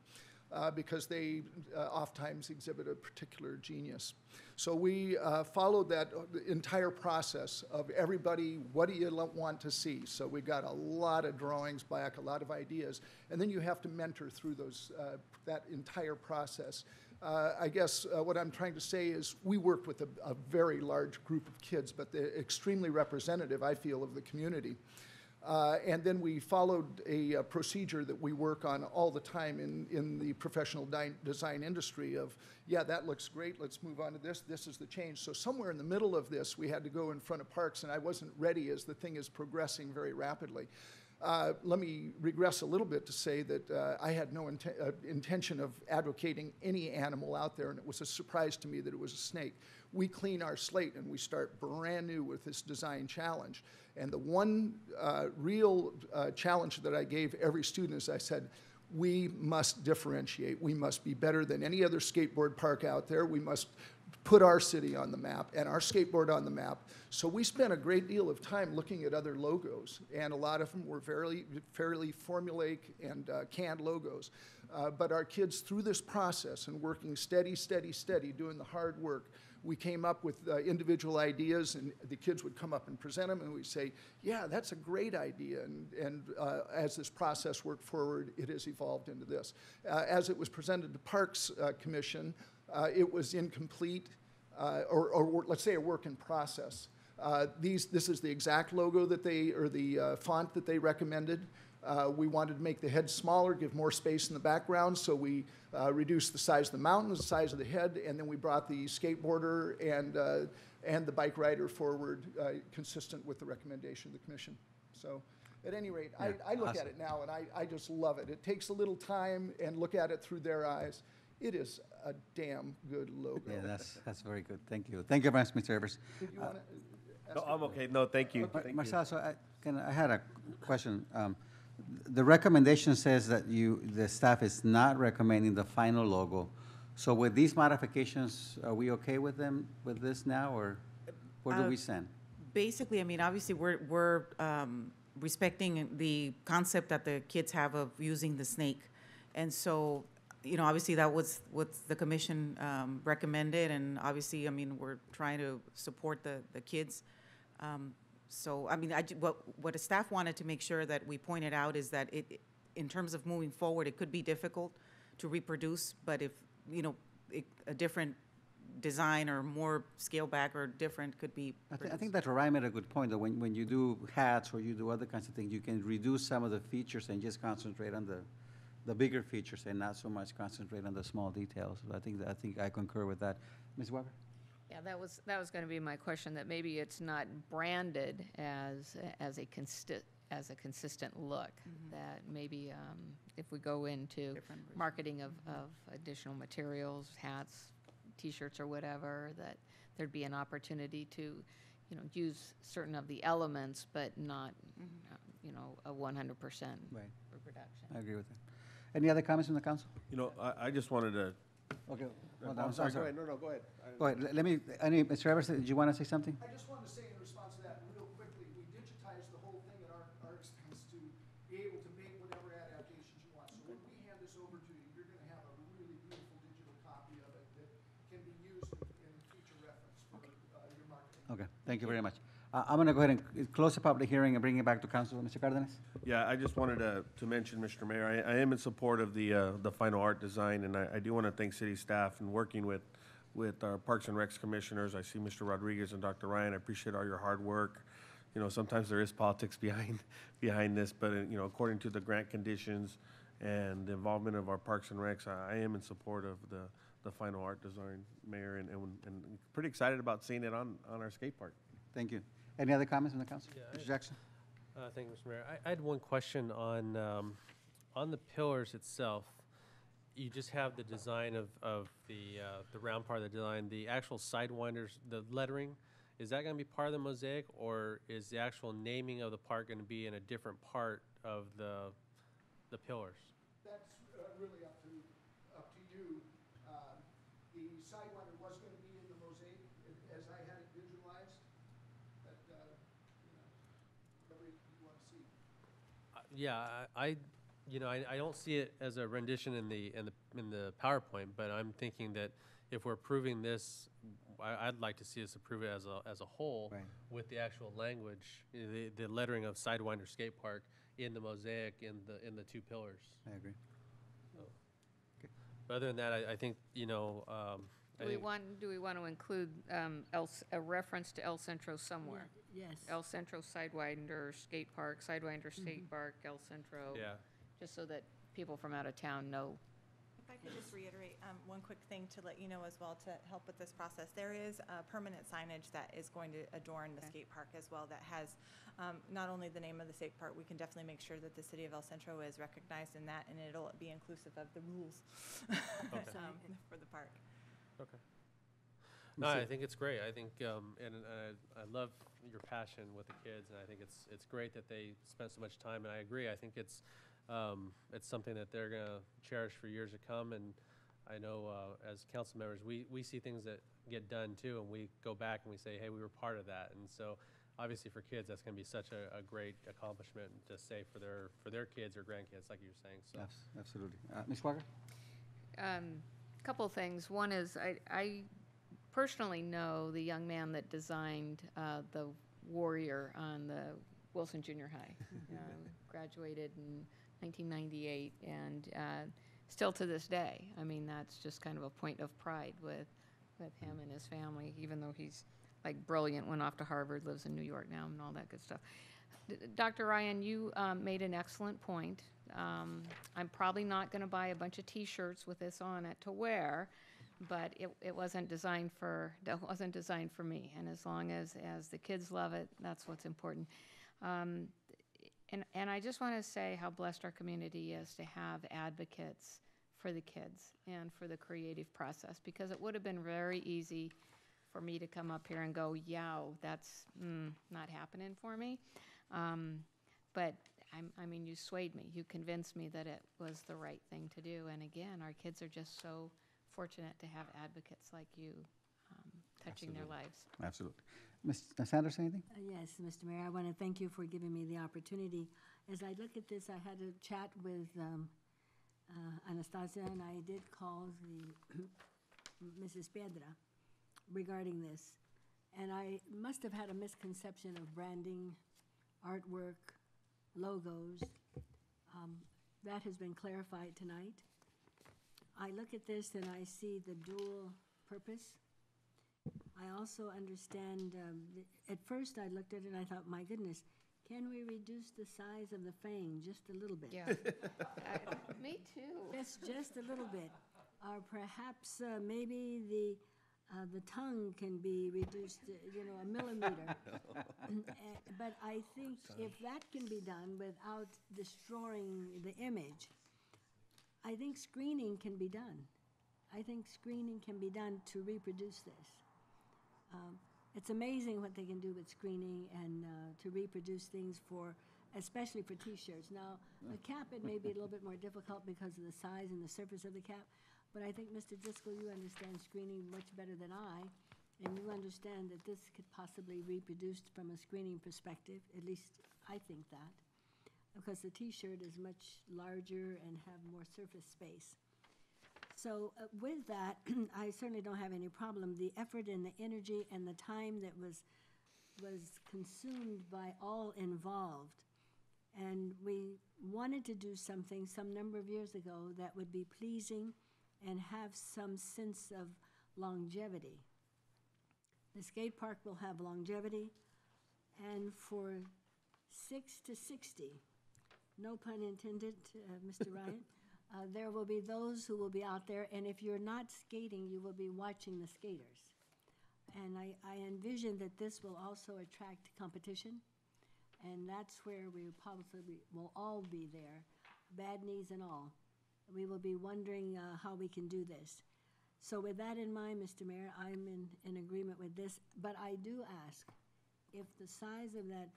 Because they oftentimes exhibit a particular genius. So we followed that entire process of everybody, what do you want to see? So we got a lot of drawings back, a lot of ideas, and then you have to mentor through that entire process. I guess what I'm trying to say is we worked with a very large group of kids, but they're extremely representative, I feel, of the community. And then we followed a procedure that we work on all the time in the professional design industry of, yeah, that looks great, let's move on to this, this is the change. So somewhere in the middle of this, we had to go in front of Parks, and I wasn't ready as the thing is progressing very rapidly. Let me regress a little bit to say that I had no intention of advocating any animal out there, and it was a surprise to me that it was a snake. We clean our slate and we start brand new with this design challenge. And the one real challenge that I gave every student is I said, we must differentiate. We must be better than any other skateboard park out there. We must put our city on the map and our skateboard on the map. So we spent a great deal of time looking at other logos, and a lot of them were fairly formulaic and canned logos. But our kids, through this process and working steady, doing the hard work, we came up with individual ideas, and the kids would come up and present them, and we'd say, yeah, that's a great idea. And as this process worked forward, it has evolved into this. As it was presented to Parks Commission, it was incomplete, or let's say a work in process. This is the exact logo that the font that they recommended. We wanted to make the head smaller, give more space in the background, so we reduced the size of the mountain, the size of the head, and then we brought the skateboarder and the bike rider forward, consistent with the recommendation of the commission. So, at any rate, Yeah, I look awesome. at it now, and I just love it. It takes a little time and look at it through their eyes. It is a damn good logo. Yeah, that's very good. Thank you. Thank you very much, Mr. Evers. Did you want to? No, I'm okay. No, thank you. Thank you. Marcelo, so I had a question. The recommendation says that the staff is not recommending the final logo. So with these modifications, are we okay with them, with this now, or where do we stand? Basically, I mean, obviously, we're respecting the concept that the kids have of using the snake. And so, obviously that was what the commission recommended, and obviously, I mean, we're trying to support the kids. So, I mean, what the staff wanted to make sure that we pointed out is that in terms of moving forward, it could be difficult to reproduce, but if, a different design or more scale back or different could be I think that Ryan made a good point, that when you do hats or you do other kinds of things, you can reduce some of the features and just concentrate on the bigger features and not so much concentrate on the small details. So I think I concur with that. Ms. Walker? Yeah, that was going to be my question, that maybe it's not branded as a consistent look, that maybe if we go into marketing of additional materials, hats, T-shirts or whatever, that there'd be an opportunity to, use certain of the elements, but not, a 100% reproduction. I agree with that. Any other comments from the council? I just wanted to. Okay. Hold on, I'm sorry, go sorry. ahead. No, go ahead. Go ahead. Mr. Evers, did you want to say something? I just wanted to say in response to that real quickly, we digitized the whole thing at our expense to be able to make whatever adaptations you want. So when we hand this over to you, you're going to have a really beautiful digital copy of it that can be used in future reference for your marketing. Okay, thank you very much. I'm going to go ahead and close the public hearing and bring it back to council. Mr. Cardenas? Yeah, I just wanted to mention, Mr. Mayor, I am in support of the final art design, and I do want to thank city staff and working with our Parks and Recs commissioners. I see Mr. Rodriguez and Dr. Ryan. I appreciate all your hard work. Sometimes there is politics behind this, but, according to the grant conditions and the involvement of our Parks and Recs, I am in support of the final art design, Mayor, and pretty excited about seeing it on our skate park. Thank you. Any other comments from the council? Yeah, Mr. Jackson? Thank you, Mr. Mayor. I had one question on the pillars itself. You just have the design of the round part of the design, the actual sidewinders, the lettering. Is that going to be part of the mosaic, or is the actual naming of the park going to be in a different part of the pillars? That's really up to you. The sidewinder was going to be in the mosaic as I had it visualized, but whatever you want to see. Yeah, I don't see it as a rendition in the PowerPoint, but I'm thinking that if we're approving this, I'd like to see us approve it as a whole, Right. with the actual language, the lettering of Sidewinder Skate Park in the mosaic in the two pillars. I agree. But other than that, I think Do we want to include a reference to El Centro somewhere? Yes. El Centro Sidewinder Skate Park, Sidewinder Skate Park, El Centro. Yeah. Just so that people from out of town know. If I could just reiterate one quick thing to let you know as well, to help with this process. There is permanent signage that is going to adorn the skate park as well, that has not only the name of the skate park, we can definitely make sure that the city of El Centro is recognized in that, and it'll be inclusive of the rules for the park. Okay. No, I think it's great. I think, and I love your passion with the kids, and I think it's great that they spent so much time. And I agree. I think it's something that they're gonna cherish for years to come. And I know as council members, we see things that get done too, and we go back and we say, hey, we were part of that. And so, obviously, for kids, that's gonna be such a great accomplishment to say for their kids or grandkids, like you were saying. So. Yes, absolutely. Ms. Walker? Couple of things. One is I personally know the young man that designed the Warrior on the Wilson Junior High. Graduated in 1998, and still to this day, I mean, that's just kind of a point of pride with him and his family, even though he's like brilliant, went off to Harvard, lives in New York now, and all that good stuff. Dr. Ryan, you made an excellent point. I'm probably not going to buy a bunch of T-shirts with this on it to wear, but it wasn't designed for me. And as long as the kids love it, that's what's important. And I just want to say how blessed our community is to have advocates for the kids and for the creative process, because it would have been very easy for me to come up here and go, yeah, that's not happening for me. But I mean, you swayed me. You convinced me that it was the right thing to do. And again, our kids are just so fortunate to have advocates like you touching their lives. Absolutely. Ms. Sanders, anything? Yes, Mr. Mayor, I want to thank you for giving me the opportunity. As I look at this, I had a chat with Anastasia and I did call the Mrs. Piedra regarding this. And I must have had a misconception of branding, artwork, logos. That has been clarified tonight. I look at this and I see the dual purpose. I also understand, at first I looked at it and I thought, my goodness, can we reduce the size of the fang just a little bit? Yeah. Me too. Just a little bit. Or perhaps maybe the tongue can be reduced, a millimeter. But I think if that can be done without destroying the image, I think screening can be done. I think screening can be done to reproduce this. It's amazing what they can do with screening and to reproduce things especially for T-shirts. Now, a cap, it may be a little bit more difficult because of the size and the surface of the cap, but I think, Mr. Driscoll, you understand screening much better than I, and you understand that this could possibly be reproduced from a screening perspective, at least I think that, because the T-shirt is much larger and have more surface space. So with that, I certainly don't have any problem. The effort and the energy and the time that was consumed by all involved, and we wanted to do something some number of years ago that would be pleasing and have some sense of longevity. The skate park will have longevity, and for 6 to 60, no pun intended, Mr. Ryan, there will be those who will be out there, and if you're not skating, you will be watching the skaters. And I envision that this will also attract competition, and that's where we probably will all be there, bad knees and all. We will be wondering how we can do this. So with that in mind, Mr. Mayor, I'm in agreement with this, but I do ask if the size of that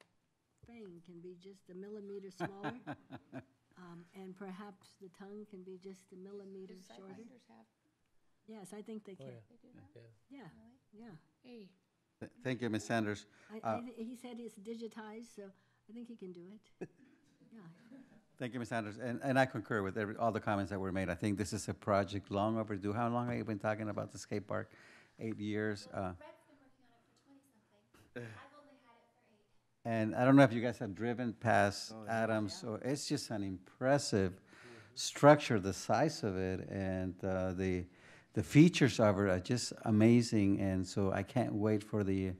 thing can be just a millimeter smaller, and perhaps the tongue can be just a millimeter Do shorter. Sidewinders have? Yes, I think they can. They do that? Yeah, yeah. Hey. Thank you, Ms. Sanders. He said it's digitized, so I think he can do it. Yeah. Thank you, Ms. Sanders, and I concur with all the comments that were made. I think this is a project long overdue. How long have you been talking about the skate park? 8 years? Well, Brett's been working on it for 20-something. I've only had it for 8. And I don't know if you guys have driven past Adams, so it's just an impressive structure, the size of it, and the features of it are just amazing, and so I can't wait for the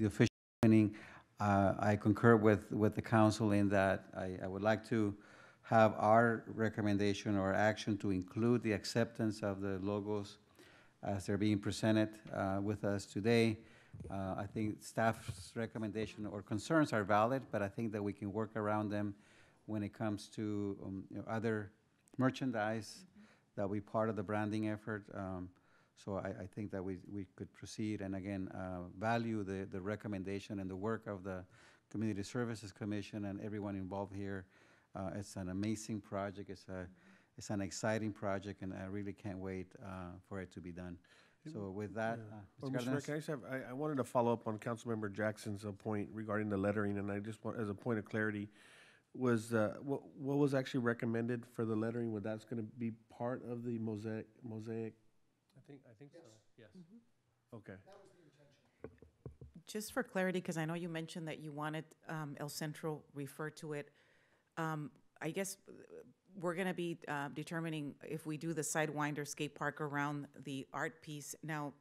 official opening. I concur with the council in that I would like to have our recommendation or action to include the acceptance of the logos as they're being presented with us today. I think staff's recommendation or concerns are valid, but I think that we can work around them when it comes to other merchandise that we part of the branding effort. So I think that we could proceed and again value the recommendation and the work of the Community Services Commission and everyone involved here. It's an amazing project. It's an exciting project, and I really can't wait for it to be done. So with that, Well, Mr. Mr. Mayor, Cardenas? can I just have, I wanted to follow up on Councilmember Jackson's point regarding the lettering, and I just want, as a point of clarity, was, what was actually recommended for the lettering? Would that's gonna be part of the mosaic? I think so, yes. Okay. Just for clarity, because I know you mentioned that you wanted El Centro refer to it, I guess we're going to be determining if we do the Sidewinder skate park around the art piece. Now,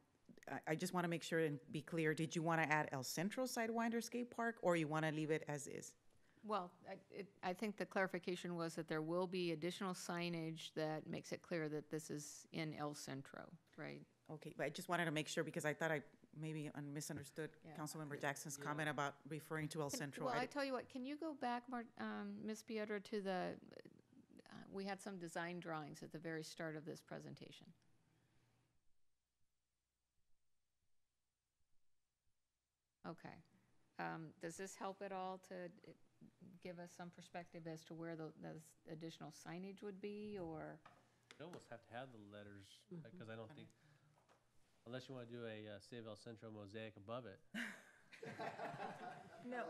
I just want to make sure and be clear, did you want to add El Centro Sidewinder skate park, or you want to leave it as is? Well, I think the clarification was that there will be additional signage that makes it clear that this is in El Centro, right? Okay, but I just wanted to make sure, because I thought I maybe misunderstood Yeah. Councilmember Jackson's comment about referring to El Centro. Well, I tell you what, can you go back, Ms. Piedra, to the, we had some design drawings at the very start of this presentation. Okay. Does this help at all to give us some perspective as to where those additional signage would be, or? You almost have to have the letters, because I don't think, unless you want to do a Save El Centro mosaic above it. No,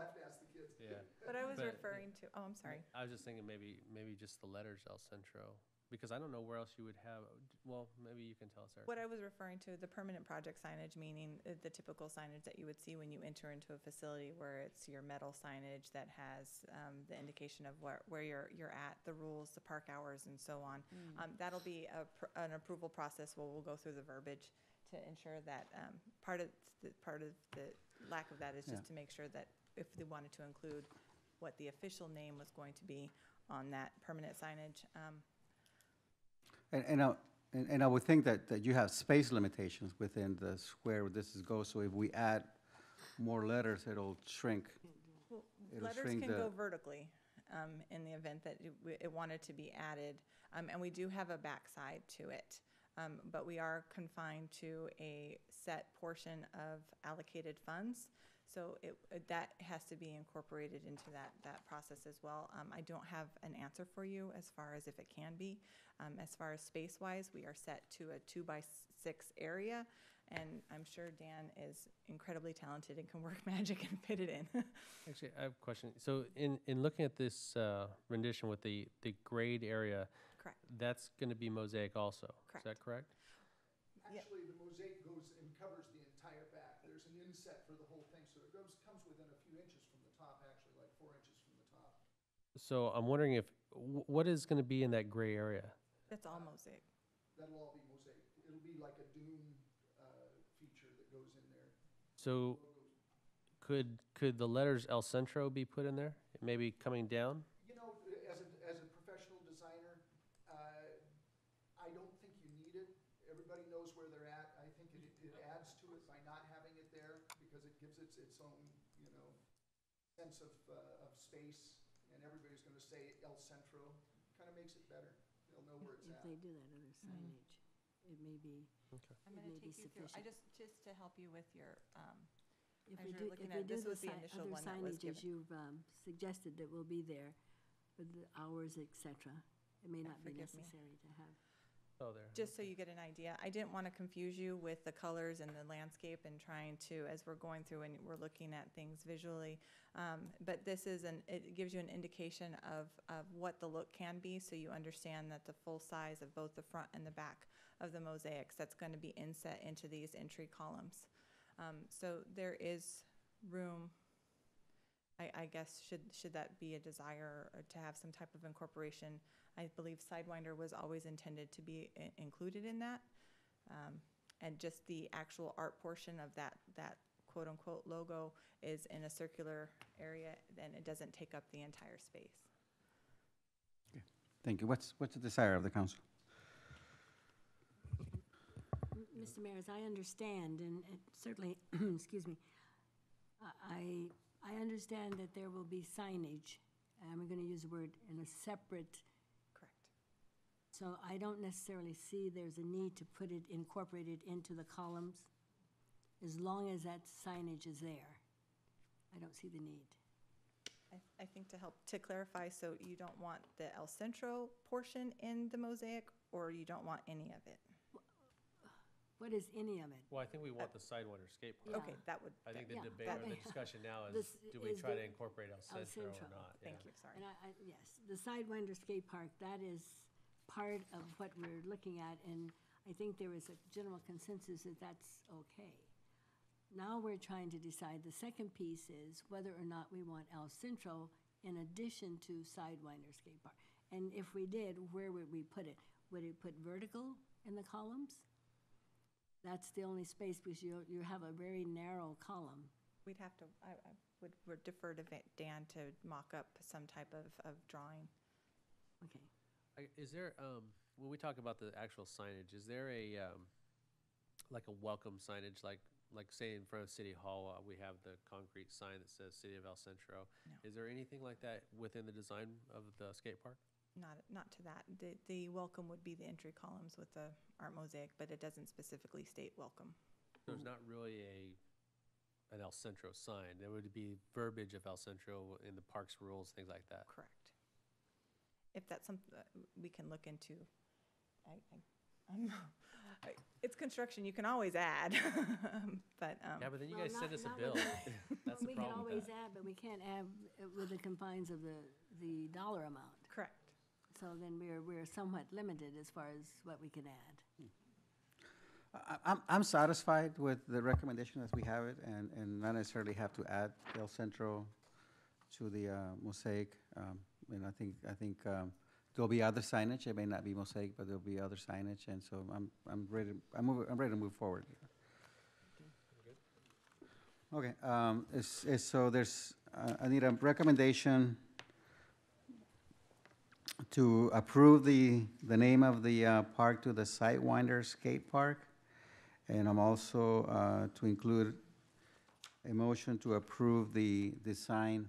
Yeah. but I was But- referring to, oh, I'm sorry. I was just thinking maybe just the letters El Centro. because I don't know where else you would have, well, maybe you can tell us, Eric. What I was referring to, the permanent project signage, meaning the typical signage that you would see when you enter into a facility where it's your metal signage that has the indication of where you're at, the rules, the park hours, and so on. That'll be an approval process where we'll go through the verbiage to ensure that part of the lack of that is just to make sure that if they wanted to include what the official name was going to be on that permanent signage. And I would think that you have space limitations within the square where this goes, so if we add more letters, it'll shrink. Well, It'll letters shrink can the- go vertically in the event that it wanted to be added. And we do have a backside to it. But we are confined to a set portion of allocated funds. So that has to be incorporated into that process as well. I don't have an answer for you as far as if it can be. As far as space-wise, we are set to a 2x6 area, and I'm sure Dan is incredibly talented and can work magic and fit it in. Actually, I have a question. So in looking at this rendition with the grade area, Correct. that's going to be mosaic also. Correct. Is that correct? Actually, the mosaic goes and covers the entire back. There's an inset for the whole thing, so it comes within a few inches from the top, actually, like 4 inches from the top. So I'm wondering if, what is going to be in that gray area? That's all mosaic. That'll all be mosaic. It'll be like a dune feature that goes in there. So could the letters El Centro be put in there? Maybe coming down? You know, as a professional designer, I don't think you need it. Everybody knows where they're at. I think it adds to it by not having it there because it gives it its own, you know, sense of space. And everybody's going to say El Centro. Kind of makes it better. They'll know where it's If at. they do that other signage, it may be, Okay. I'm it going may to be take you through, sufficient. just to help you with your, If as we you're do, looking if we at, do this the was the initial other one that was signage as given. you've suggested that will be there, with the hours, et cetera, it may not be forgive me. necessary to have. Oh, there. Just so you get an idea, I didn't want to confuse you with the colors and the landscape and trying to, as we're going through and we're looking at things visually. But this is it gives you an indication of what the look can be, so you understand that the full size of both the front and the back of the mosaics, that's going to be inset into these entry columns. So there is room, I guess, should that be a desire or to have some type of incorporation. I believe Sidewinder was always intended to be included in that. And just the actual art portion of that quote-unquote logo is in a circular area, then it doesn't take up the entire space. Thank you. What's the desire of the council? Mr. Mayor, as I understand, and certainly, excuse me, I understand that there will be signage, I'm going to use the word, in a separate. Correct. So I don't necessarily see there's a need to incorporate it into the columns, as long as that signage is there. I don't see the need. I think to clarify, so you don't want the El Centro portion in the mosaic, or you don't want any of it? What is any of it? Well, I think we want the Sidewinder skate park. Okay, that would. I think the Yeah, debate that or the may- discussion now This is, do we is try the to incorporate El Centro or not? Thank Yeah. you, sorry. And yes, the Sidewinder Skate Park, that is part of what we're looking at, and I think there is a general consensus that that's okay. Now we're trying to decide, the second piece is whether or not we want El Centro in addition to Sidewinder Skate Park. And if we did, where would we put it? Would it put vertical in the columns? That's the only space, because you have a very narrow column. We'd have to, I would defer to Dan to mock up some type of drawing. Okay. Is there, when we talk about the actual signage, is there like a welcome signage, like say in front of City Hall, we have the concrete sign that says City of El Centro? No. Is there anything like that within the design of the skate park? Not to that. The welcome would be the entry columns with the art mosaic, but it doesn't specifically state welcome. There's not really an El Centro sign. There would be verbiage of El Centro in the parks rules, things like that. Correct. If that's something we can look into, it's construction, you can always add, but. Yeah, but then you Well, guys send not- us a not bill. with That's the We can problem with always that. add, but we can't add with the confines of the dollar amount. Correct. so then we're somewhat limited as far as what we can add. I'm satisfied with the recommendation as we have it, and not necessarily have to add El Centro to the mosaic. And I think there'll be other signage. It may not be mosaic, but there'll be other signage, and so I'm ready. I'm ready to move forward. Okay. So there's I need a recommendation to approve the name of the park to the Sidewinder Skate Park. And I'm also to include a motion to approve the design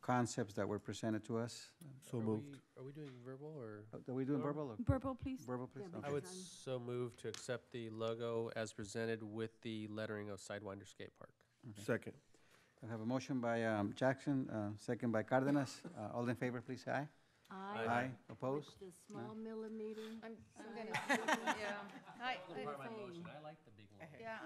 concepts that were presented to us. So moved. Are we doing verbal or? Are we doing verbal? Verbal, please. Verbal, please? Yeah, Okay. I would so move to accept the logo as presented with the lettering of Sidewinder Skate Park. Second. I have a motion by Jackson, second by Cardenas. All in favor, please say aye. Aye. Opposed? With the small millimeter. I'm gonna, size. I like the big one. Yeah,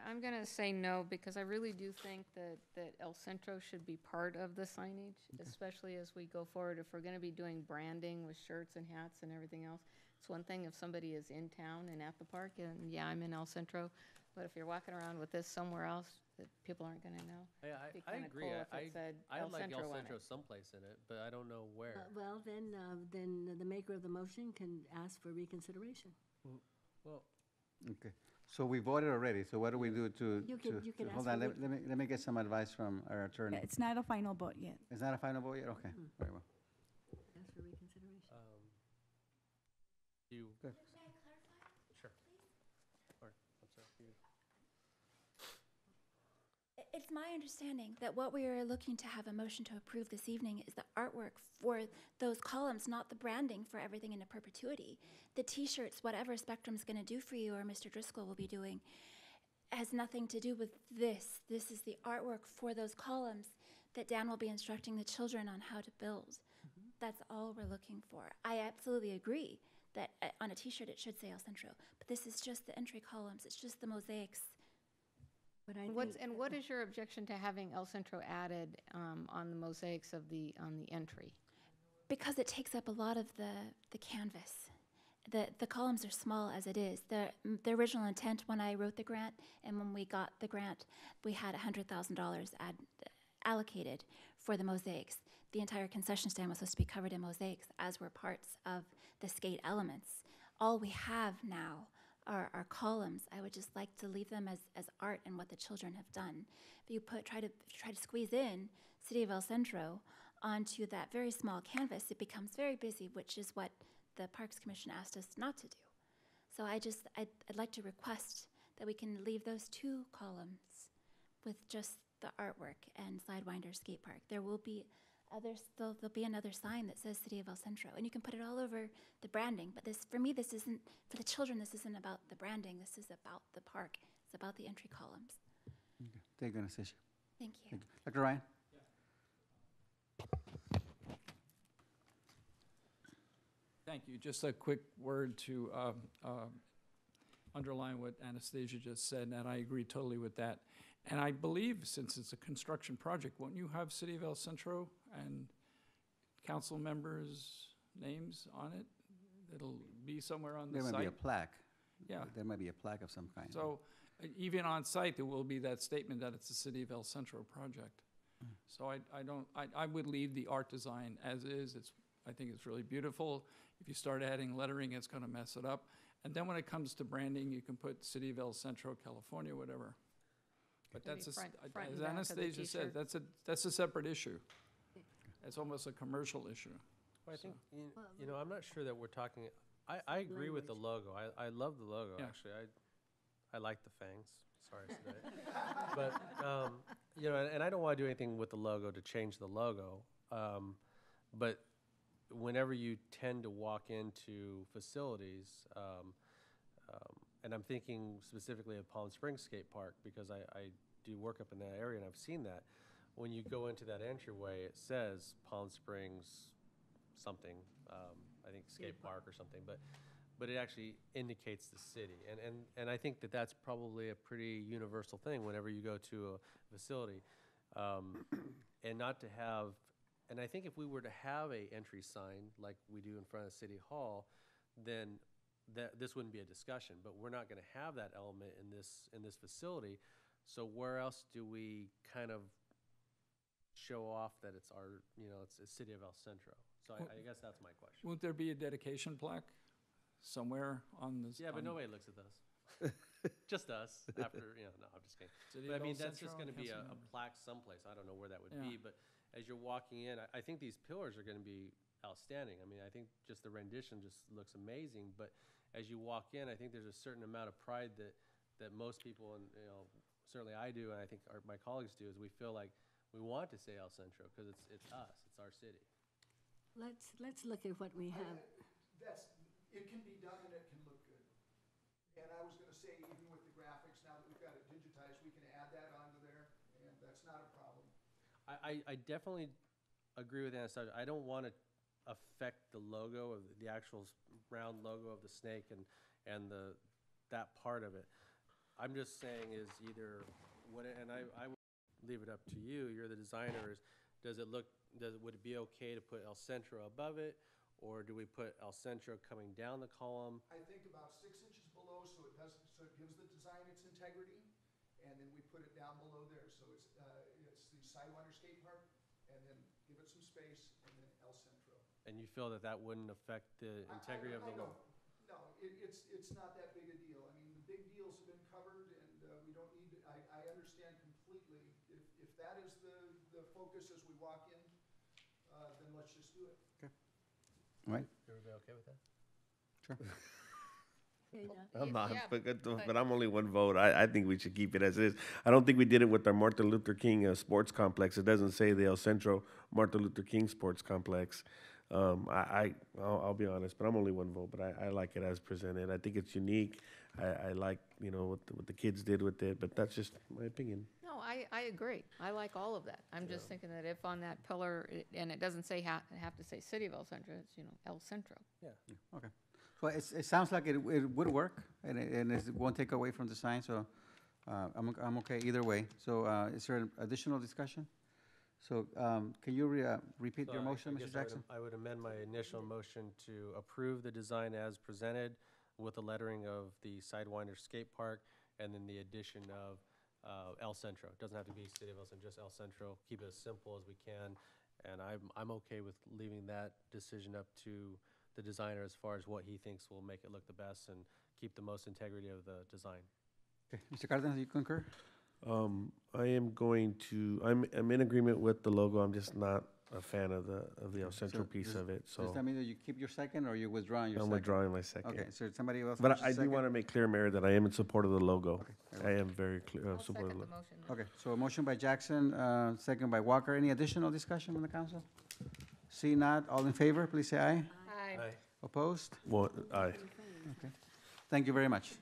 I'm gonna say no, because I really do think that El Centro should be part of the signage, especially as we go forward. If we're gonna be doing branding with shirts and hats and everything else, it's one thing if somebody is in town and at the park, and yeah, I'm in El Centro, but if you're walking around with this somewhere else, that people aren't gonna know. Be I kinda agree. cool if it said I'd El like Centro El on Centro it. someplace in it, but I don't know where. Well, then the maker of the motion can ask for reconsideration. Well, Okay. So we voted already, so what do we do to? You can ask Hold for on, re- let me get some advice from our attorney. It's not a final vote yet. It's not a final vote yet? Okay, very well. Ask for reconsideration. you. Good. Sure. Or, I'm sorry. you- It's my understanding that what we are looking to have a motion to approve this evening is the artwork for those columns, not the branding for everything into perpetuity. The T-shirts, whatever Spectrum's going to do for you or Mr. Driscoll will be doing, has nothing to do with this. This is the artwork for those columns that Dan will be instructing the children on how to build. That's all we're looking for. I absolutely agree that on a T-shirt it should say El Centro, but this is just the entry columns. It's just the mosaics. But I And what is your objection to having El Centro added on the mosaics on the entry? Because it takes up a lot of the canvas. The columns are small as it is. The original intent when I wrote the grant and when we got the grant, we had $100,000 allocated for the mosaics. The entire concession stand was supposed to be covered in mosaics, as were parts of the skate elements. All we have now are columns. I would just like to leave them as art and what the children have done. If you try to squeeze in City of El Centro onto that very small canvas, it becomes very busy, which is what the Parks Commission asked us not to do. So I'd like to request that we can leave those two columns with just the artwork and Sidewinder Skate Park. There will be there'll be another sign that says City of El Centro, and you can put it all over the branding. But for the children, this isn't about the branding. This is about the park. It's about the entry columns. Okay. Thank you, Anastasia. Thank you. Thank you. Dr. Ryan? Thank you. Just a quick word to underline what Anastasia just said, and I agree totally with that. And I believe, since it's a construction project, won't you have City of El Centro and council members' names on it? It'll be somewhere on the There site? might be a plaque. Yeah. There might be a plaque of some kind. So even on site, there will be that statement that it's a City of El Centro project. So I would leave the art design as is. I think it's really beautiful. If you start adding lettering, it's going to mess it up. And then when it comes to branding, you can put City of El Centro, California, whatever. But Maybe that's, front and as back of the Anastasia said, t-shirt. that's a separate issue. It's almost a commercial issue. Well, I think, I'm not sure that we're talking, I agree with the logo. I love the logo, Yeah. actually. I like the fangs. Sorry I said that. But, and I don't want to do anything with the logo to change the logo. But whenever you tend to walk into facilities, and I'm thinking specifically of Palm Springs Skate Park because I do work up in that area and I've seen that. When you go into that entryway, it says Palm Springs something, I think skate park or something, but it actually indicates the city. And I think that that's probably a pretty universal thing whenever you go to a facility. And not to have And I think if we were to have a entry sign like we do in front of City Hall, then this wouldn't be a discussion, but we're not gonna have that element in this facility. So where else do we kind of show off that it's our, it's a city of El Centro? So I guess that's my question. Won't there be a dedication plaque somewhere on this? Yeah, but nobody looks at those. Just us after, no, I'm just kidding. But I mean, that's just gonna be a plaque someplace. I don't know where that would be, but as you're walking in, I think these pillars are gonna be outstanding. I mean, I think just the rendition just looks amazing, but as you walk in, I think there's a certain amount of pride that most people, and certainly I do, and I think my colleagues do, is we feel like we want to say El Centro because it's us, it's our city. Let's look at what we have. It can be done and it can look good. And I was gonna say, even with the graphics, now that we've got it digitized, we can add that onto there, and that's not a problem. I definitely agree with Anastasia. I don't want to affect the logo of the actual round logo of the snake and that part of it. I'm just saying is either and I would leave it up to you. You're the designer. Would it be okay to put El Centro above it, or do we put El Centro coming down the column? I think about 6 inches below, so it gives the design its integrity, and then we put it down below there, so it's the Sidewinder Skate Park, and then give it some space, and then El Centro. And you feel that wouldn't affect the integrity of the logo? No, it's not that big a deal. I mean, the big deals have been covered, and we don't need to, I understand completely. If that is the focus as we walk in, then let's just do it. Okay. All right. Everybody okay with that? Sure. I'm not, but I'm only one vote. I think we should keep it as is. I don't think we did it with our Martin Luther King sports complex. It doesn't say the El Centro Martin Luther King sports complex. I'll be honest, but I'm only one vote. But I like it as presented. I think it's unique. I like what the kids did with it. But that's just my opinion. No, I agree. I like all of that. I'm just thinking that if on that pillar, and it doesn't say have to say City of El Centro, it's El Centro. Yeah. Okay. Well, it sounds like it would work, and it won't take away from the sign. So I'm okay either way. So is there an additional discussion? So can you repeat your motion, Mr. Jackson? I would amend my initial motion to approve the design as presented with the lettering of the Sidewinder Skate Park and then the addition of El Centro. It doesn't have to be City of El Centro, just El Centro. Keep it as simple as we can. And I'm okay with leaving that decision up to the designer as far as what he thinks will make it look the best and keep the most integrity of the design. Okay. Mr. Cardenas, you concur? I'm in agreement with the logo. I'm just not a fan of the El Centro piece of it. So does that mean that you keep your second, or you're withdrawing your second? I'm withdrawing my second. Okay, so somebody else. But I do want to make clear, Mayor, that I am in support of the logo. I am very clear I'll support of second the the logo. motion. Okay, so a motion by Jackson, second by Walker. Any additional discussion from the council? See not, all in favor, please say aye. Aye. Opposed? Aye. Okay, thank you very much.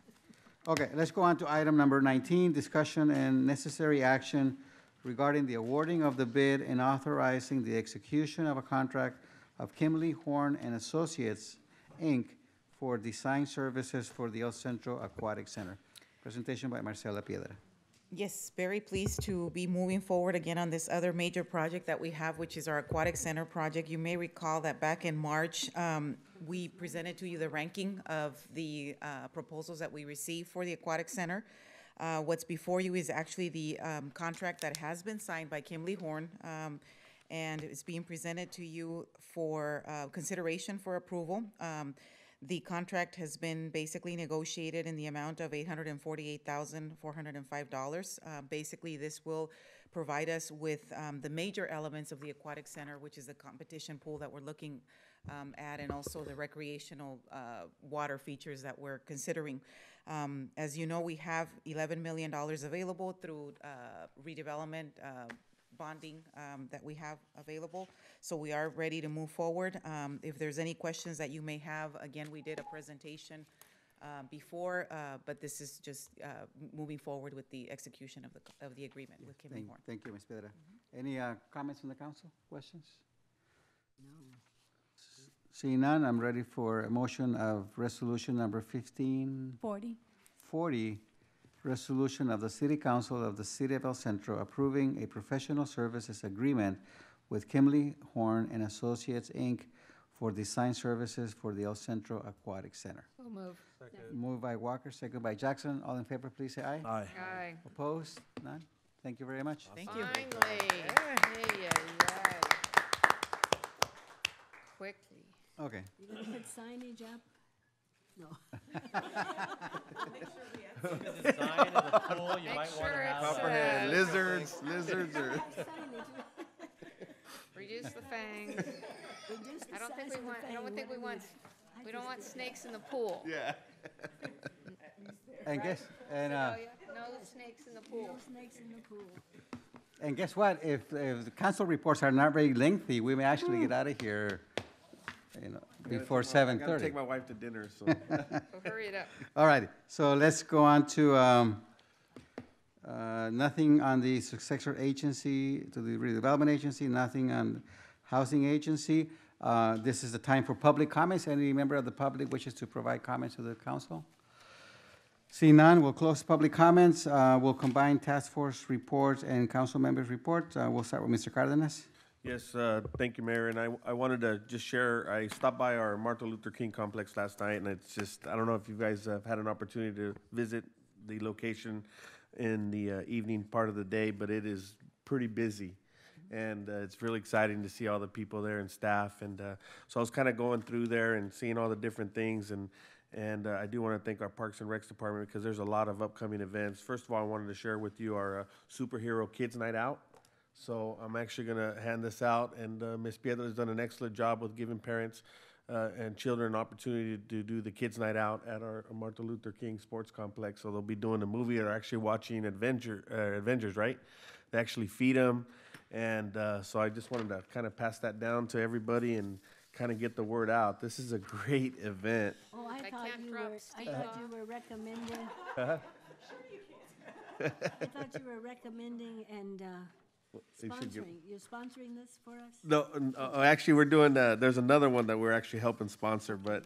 Okay, let's go on to item number 19, discussion and necessary action regarding the awarding of the bid and authorizing the execution of a contract of Kimley Horn and Associates, Inc. for design services for the El Centro Aquatic Center. Presentation by Marcela Piedra. Yes, very pleased to be moving forward again on this other major project that we have, which is our Aquatic Center project. You may recall that back in March, we presented to you the ranking of the proposals that we received for the Aquatic Center. What's before you is actually the contract that has been signed by Kimley Horn, and it's being presented to you for consideration for approval. The contract has been basically negotiated in the amount of $848,405. Basically, this will provide us with the major elements of the Aquatic Center, which is the competition pool that we're looking at, and also the recreational water features that we're considering. As you know, we have $11 million available through redevelopment bonding that we have available. So we are ready to move forward. If there's any questions that you may have, again, we did a presentation before, but this is just moving forward with the execution of the agreement with Kimley Horn. Thank you, Ms. Pedra. Any comments from the council? Questions? No. Seeing none, I'm ready for a motion of resolution number 1540, resolution of the City Council of the City of El Centro approving a professional services agreement with Kimley Horn and Associates, Inc. for design services for the El Centro Aquatic Center. So move. Moved by Walker, second by Jackson. All in favor, please say aye. Aye. Aye. Opposed? None? Thank you very much. Thank you. Finally. Hey, quickly. Okay. You gonna put signage up? No. Design of the pool, you Make might sure want to it's, have. Copperhead, lizards, lizards, or. Reduce the fangs. I don't think we want, we don't want snakes in the pool. Yeah. And guess, No snakes in the pool. No snakes in the pool. and guess what? If the council reports are not very lengthy, we may actually get out of here, before I 7:30. gotta take my wife to dinner, so. So hurry it up. All righty, so let's go on to, nothing on the successor agency, to the redevelopment agency, nothing on housing agency. This is the time for public comments. Any member of the public wishes to provide comments to the council? Seeing none, we'll close public comments. We'll combine task force reports and council members' reports. We'll start with Mr. Cardenas. Yes, thank you, Mayor, and I wanted to just share, I stopped by our Martin Luther King complex last night, and it's just, I don't know if you guys have had an opportunity to visit the location in the evening part of the day, but it is pretty busy. And it's really exciting to see all the people there and staff, and so I was kind of going through there and seeing all the different things, and I do want to thank our Parks and Recs department because there's a lot of upcoming events. First of all, I wanted to share with you our Superhero Kids Night Out. So I'm actually going to hand this out, and Ms. Piedra has done an excellent job with giving parents and children an opportunity to do the Kids Night Out at our Martin Luther King Sports Complex. So they'll be doing a movie. They're actually watching Avengers, right? They actually feed them, and so I just wanted to kind of pass that down to everybody and kind of get the word out. This is a great event. Oh, I thought can't you drop were, Steve I thought off. you were recommending, Uh-huh. I thought you were recommending and You should give- sponsoring. You're sponsoring this for us? No, actually, we're doing. There's another one that we're actually helping sponsor, but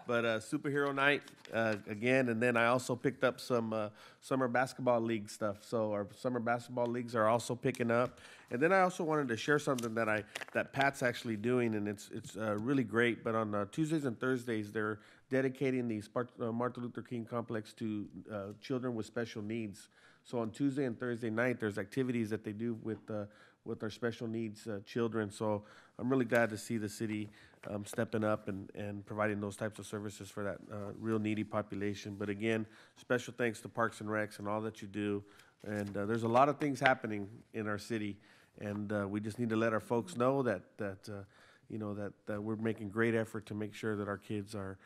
Superhero Night again, and then I also picked up some summer basketball league stuff. So our summer basketball leagues are also picking up, and then I also wanted to share something that Pat's actually doing, and it's really great. But on Tuesdays and Thursdays, they're dedicating the Martin Luther King complex to children with special needs. So on Tuesday and Thursday night, there's activities that they do with our special needs children. So I'm really glad to see the city stepping up and providing those types of services for that real needy population. But again, special thanks to Parks and Recs and all that you do. And there's a lot of things happening in our city, and we just need to let our folks know that we're making great effort to make sure that our kids are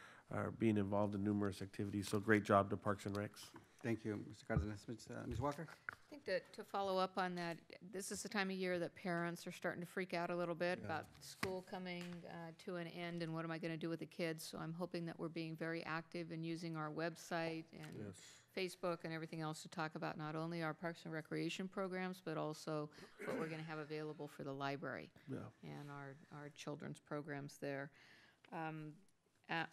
being involved in numerous activities. So great job to Parks and Recs. Thank you, Mr. Cardenas. Ms. Walker? I think to follow up on that, this is the time of year that parents are starting to freak out a little bit about school coming to an end and what am I going to do with the kids? So I'm hoping that we're being very active in using our website and Facebook and everything else to talk about not only our Parks and Recreation programs, but also what we're going to have available for the library and our children's programs there.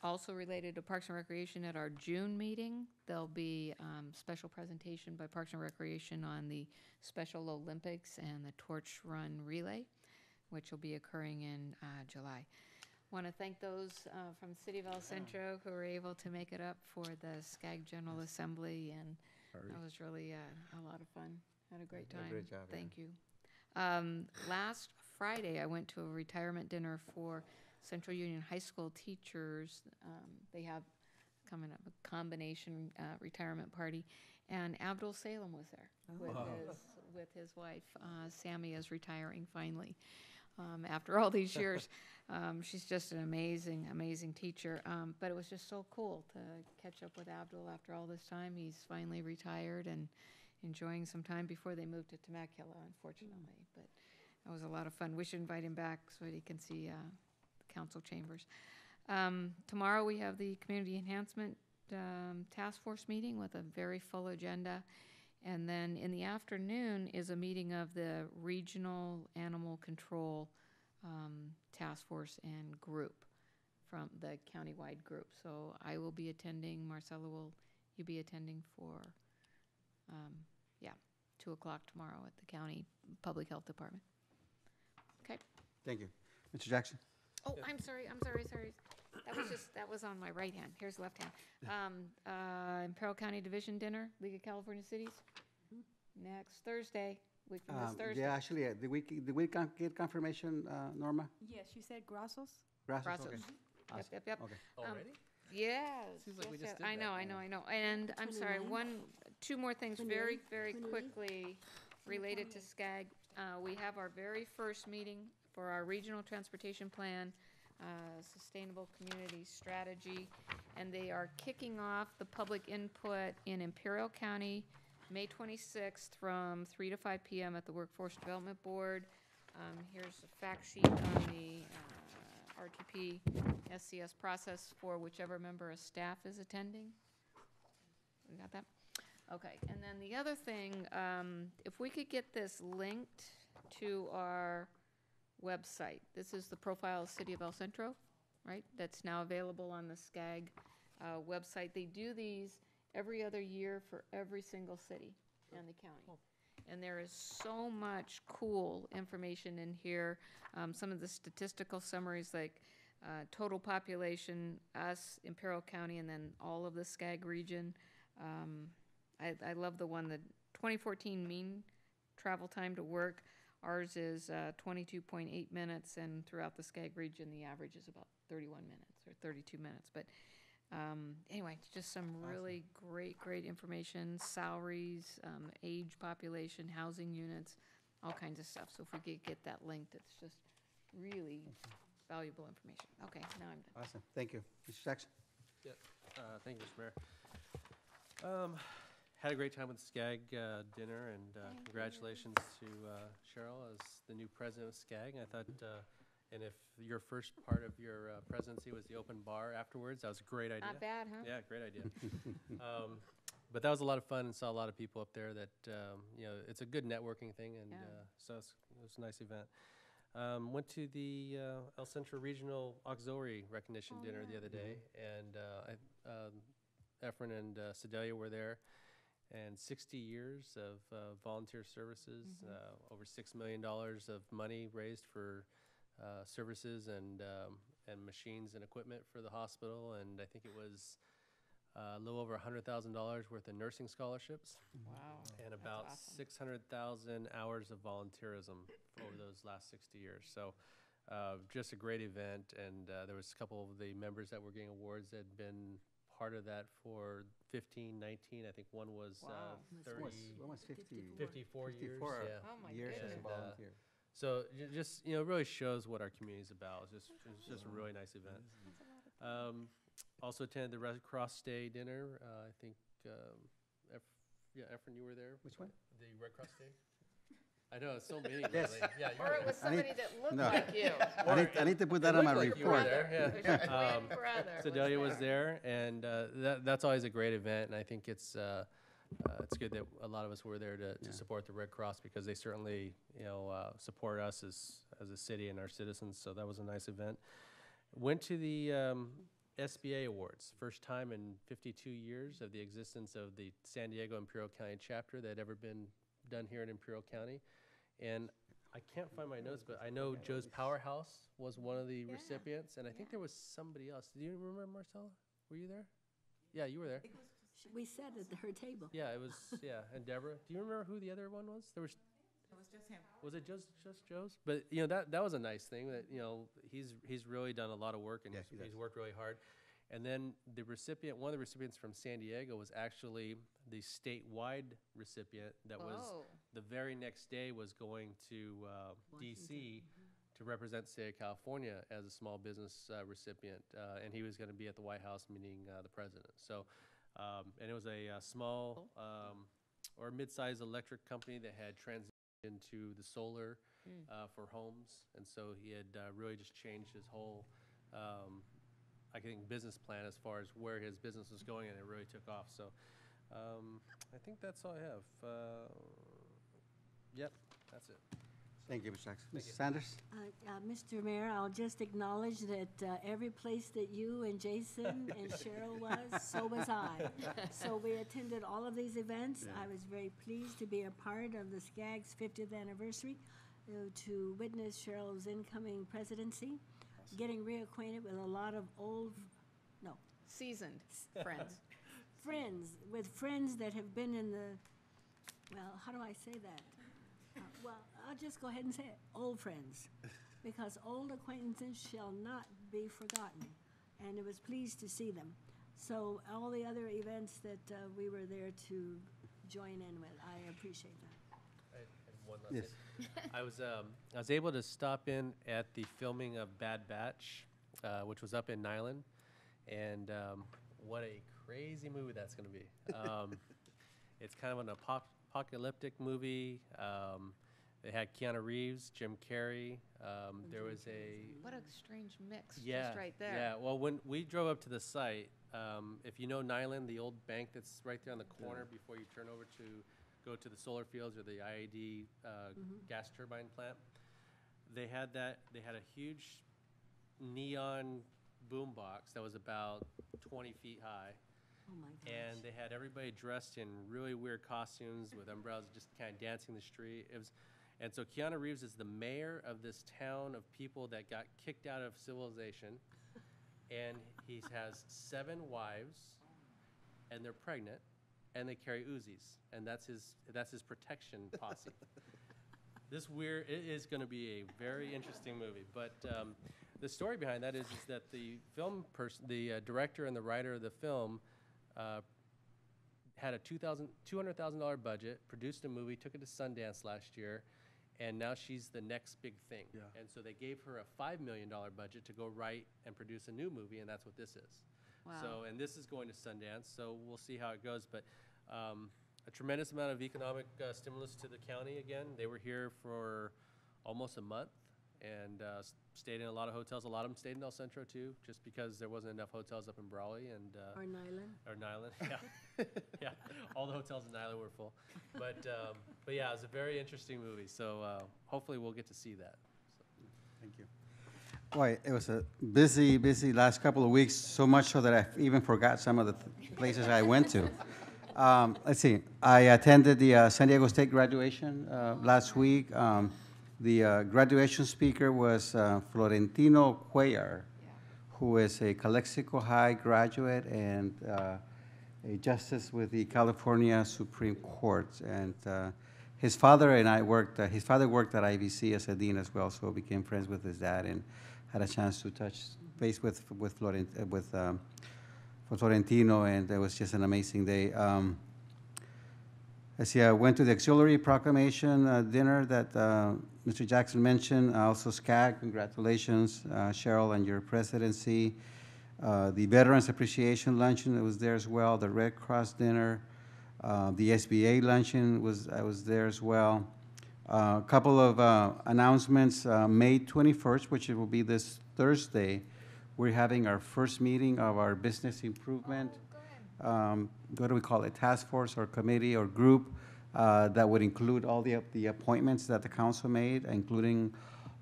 Also related to Parks and Recreation, at our June meeting, there'll be special presentation by Parks and Recreation on the Special Olympics and the Torch Run Relay, which will be occurring in July. Want to thank those from the City of El Centro who were able to make it up for the SCAG General Assembly, and that was really a lot of fun. Had a great time. Great job. Thank you. Last Friday, I went to a retirement dinner for Central Union High School teachers. They have coming up a combination retirement party, and Abdul Salem was there with his wife. Sammy is retiring finally after all these years. She's just an amazing teacher. But it was just so cool to catch up with Abdul after all this time. He's finally retired and enjoying some time before they moved to Temecula, unfortunately. But it was a lot of fun. We should invite him back so that he can see council chambers. Tomorrow we have the Community Enhancement Task Force meeting with a very full agenda. And then in the afternoon is a meeting of the Regional Animal Control Task Force and group from the countywide group. So I will be attending, Marcella, will you be attending for 2 o'clock tomorrow at the County Public Health Department? Okay. Thank you. Mr. Jackson? Oh, I'm sorry. That was on my right hand. Here's left hand. Imperial County Division Dinner, League of California Cities, next Thursday, week from this Thursday. Yeah, actually, did we get confirmation, Norma? Yes, you said Grassos? Gracias, Process. okay. Yep, yep, yep. Okay. Already? Yes. Seems like we yes, just yes. did I that. know. And I'm sorry, 29. two more things 28, very, very 28. quickly related to SCAG. We have our very first meeting for our regional transportation plan, sustainable community strategy, and they are kicking off the public input in Imperial County, May 26th from 3 to 5 p.m. at the Workforce Development Board. Here's a fact sheet on the RTP SCS process for whichever member of staff is attending. We got that? Okay, and then the other thing, if we could get this linked to our website. This is the profile of City of El Centro, right? That's now available on the SCAG website. They do these every other year for every single city in the county. And there is so much cool information in here. Some of the statistical summaries like total population, us, Imperial County, and then all of the SCAG region. I love the one, the 2014 mean travel time to work. Ours is 22.8 minutes, and throughout the SCAG region, the average is about 31 minutes or 32 minutes. But anyway, just some really great information, salaries, age, population, housing units, all kinds of stuff. So if we could get that linked, it's just really valuable information. Okay, now I'm done. Awesome. Thank you. Mr. Jackson? Yeah. Thank you, Mr. Mayor. Had a great time with the SCAG dinner, and congratulations to Cheryl as the new president of SCAG. I thought, and if your first part of your presidency was the open bar afterwards, that was a great idea. Not bad, huh? Yeah, great idea. But that was a lot of fun, and saw a lot of people up there that, it's a good networking thing, and so it was a nice event. Went to the El Centro Regional Auxiliary Recognition Dinner the other day, and Efren and Sedalia were there. And 60 years of volunteer services, over $6 million of money raised for services and machines and equipment for the hospital. And I think it was a little over $100,000 worth of nursing scholarships. Wow. And about awesome. 600,000 hours of volunteerism over those last 60 years. So just a great event. And there was a couple of the members that were getting awards that had been part of that for 15, 19. I think one was 30, Almost 50. 54 years. 54 Yeah. Oh, my years as a goodness. volunteer. So just it really shows what our community is about. It's just a really nice event. Also attended the Red Cross Day dinner. I think Efren, you were there. Which one? The Red Cross Day. I know, it's so many. Yes. Really. Yeah, you Or were it was there. somebody that looked No. like you. I need to put It that on my looked like you were report. there, It was your twin brother was Sedalia was there. there, and that's always a great event, and I think it's good that a lot of us were there to support the Red Cross, because they certainly support us as a city and our citizens. So that was a nice event. Went to the SBA Awards, first time in 52 years of the existence of the San Diego Imperial County chapter that had ever been done here in Imperial County. And I can't find my notes, but I know Joe's Powerhouse was one of the recipients, and I think there was somebody else. Do you remember, Marcella? Were you there? Yeah, you were there. We sat at her table. Yeah, it was, and Deborah. Do you remember who the other one was? There was. It was just him. Was it just Joe's? But that was a nice thing that he's really done a lot of work, and Yes, he he's does. worked really hard. And then one of the recipients from San Diego was actually the statewide recipient that was Whoa. the very next day was going to DC to represent the state of California as a small business recipient, and he was going to be at the White House meeting the president. So, and it was a small or mid-sized electric company that had transitioned into the solar for homes, and so he had really just changed his whole I think business plan as far as where his business was going, and it really took off. So I think that's all I have. Yep, that's it. Thank you, Mr. Jackson. Mrs. Sanders? Mr. Mayor, I'll just acknowledge that every place that you and Jason and Cheryl was, so was I. So we attended all of these events. I was very pleased to be a part of the SCAG's 50th anniversary. to witness Cheryl's incoming presidency, getting reacquainted with a lot of Seasoned friends. friends that have been in the, well, how do I say that? Well, I'll just go ahead and say it, old friends, because old acquaintances shall not be forgotten, and it was pleased to see them. So all the other events that we were there to join in with, I appreciate that. One last Yes. thing. I was able to stop in at the filming of Bad Batch, which was up in Nyland, and what a crazy movie that's going to be. It's kind of an apocalyptic movie. They had Keanu Reeves, Jim Carrey. There was What a strange mix yeah, just right there. yeah. Well, when we drove up to the site, if you know Nyland, the old bank that's right there on the corner before you turn over to go to the solar fields or the IAD gas turbine plant, they had that. They had a huge neon boom box that was about 20 feet high. Oh my gosh. And they had everybody dressed in really weird costumes with umbrellas, just kind of dancing the street. And so Keanu Reeves is the mayor of this town of people that got kicked out of civilization, and he has 7 wives, and they're pregnant, and they carry Uzis, and that's his protection posse. It is going to be a very interesting movie, but the story behind that is that the the director and the writer of the film had a $200,000 budget, produced a movie, took it to Sundance last year, and now she's the next big thing. Yeah. And so they gave her a $5 million budget to go write and produce a new movie, and that's what this is. Wow. So, and this is going to Sundance, so we'll see how it goes. But a tremendous amount of economic stimulus to the county again. They were here for almost a month and stayed in a lot of hotels. A lot of them stayed in El Centro too, just because there wasn't enough hotels up in Brawley and Or Nyland. or Nyland. Yeah, yeah. All the hotels in Nyland were full, but yeah, it was a very interesting movie. So hopefully we'll get to see that. Thank you. Boy, it was a busy last couple of weeks, so much so that I even forgot some of the places I went to. Let's see, I attended the San Diego State graduation last week. The graduation speaker was Florentino Cuellar, who is a Calexico High graduate and a justice with the California Supreme Court. And his father and I worked, his father worked at IVC as a dean as well, so became friends with his dad and had a chance to touch base with Florentino, and it was just an amazing day. I see I went to the auxiliary proclamation dinner that Mr. Jackson mentioned, also SCAG, congratulations, Cheryl, on your presidency. The Veterans Appreciation Luncheon, it was there as well, the Red Cross dinner, the SBA luncheon, I was there as well. A couple of announcements, May 21st, which it will be this Thursday, we're having our first meeting of our business improvement, what do we call it, task force or committee or group that would include all the appointments that the council made, including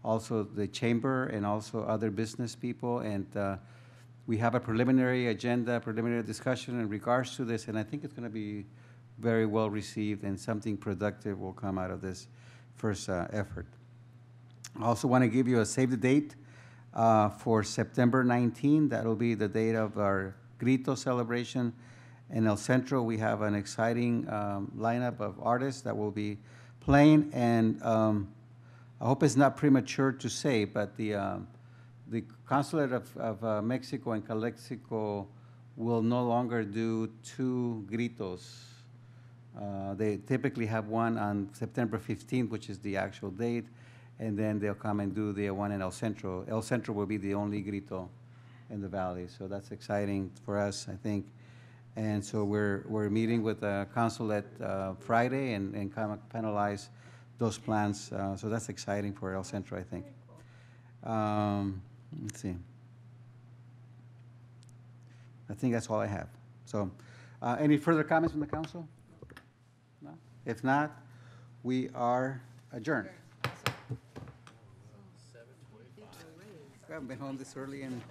also the chamber and also other business people. And we have a preliminary agenda, preliminary discussion in regards to this, and I think it's going to be very well received and something productive will come out of this first effort. I also want to give you a save the date for September 19. That will be the date of our Grito celebration in El Centro. We have an exciting lineup of artists that will be playing, and I hope it's not premature to say, but the Consulate of Mexico and Calexico will no longer do 2 Gritos. They typically have one on September 15th, which is the actual date, and then they'll come and do the one in El Centro. El Centro will be the only Grito in the valley, so that's exciting for us, I think. And so we're meeting with the consulate Friday and kind of finalize those plans. So that's exciting for El Centro, I think. Let's see. I think that's all I have. So any further comments from the council? No? If not, we are adjourned. We haven't been home this early in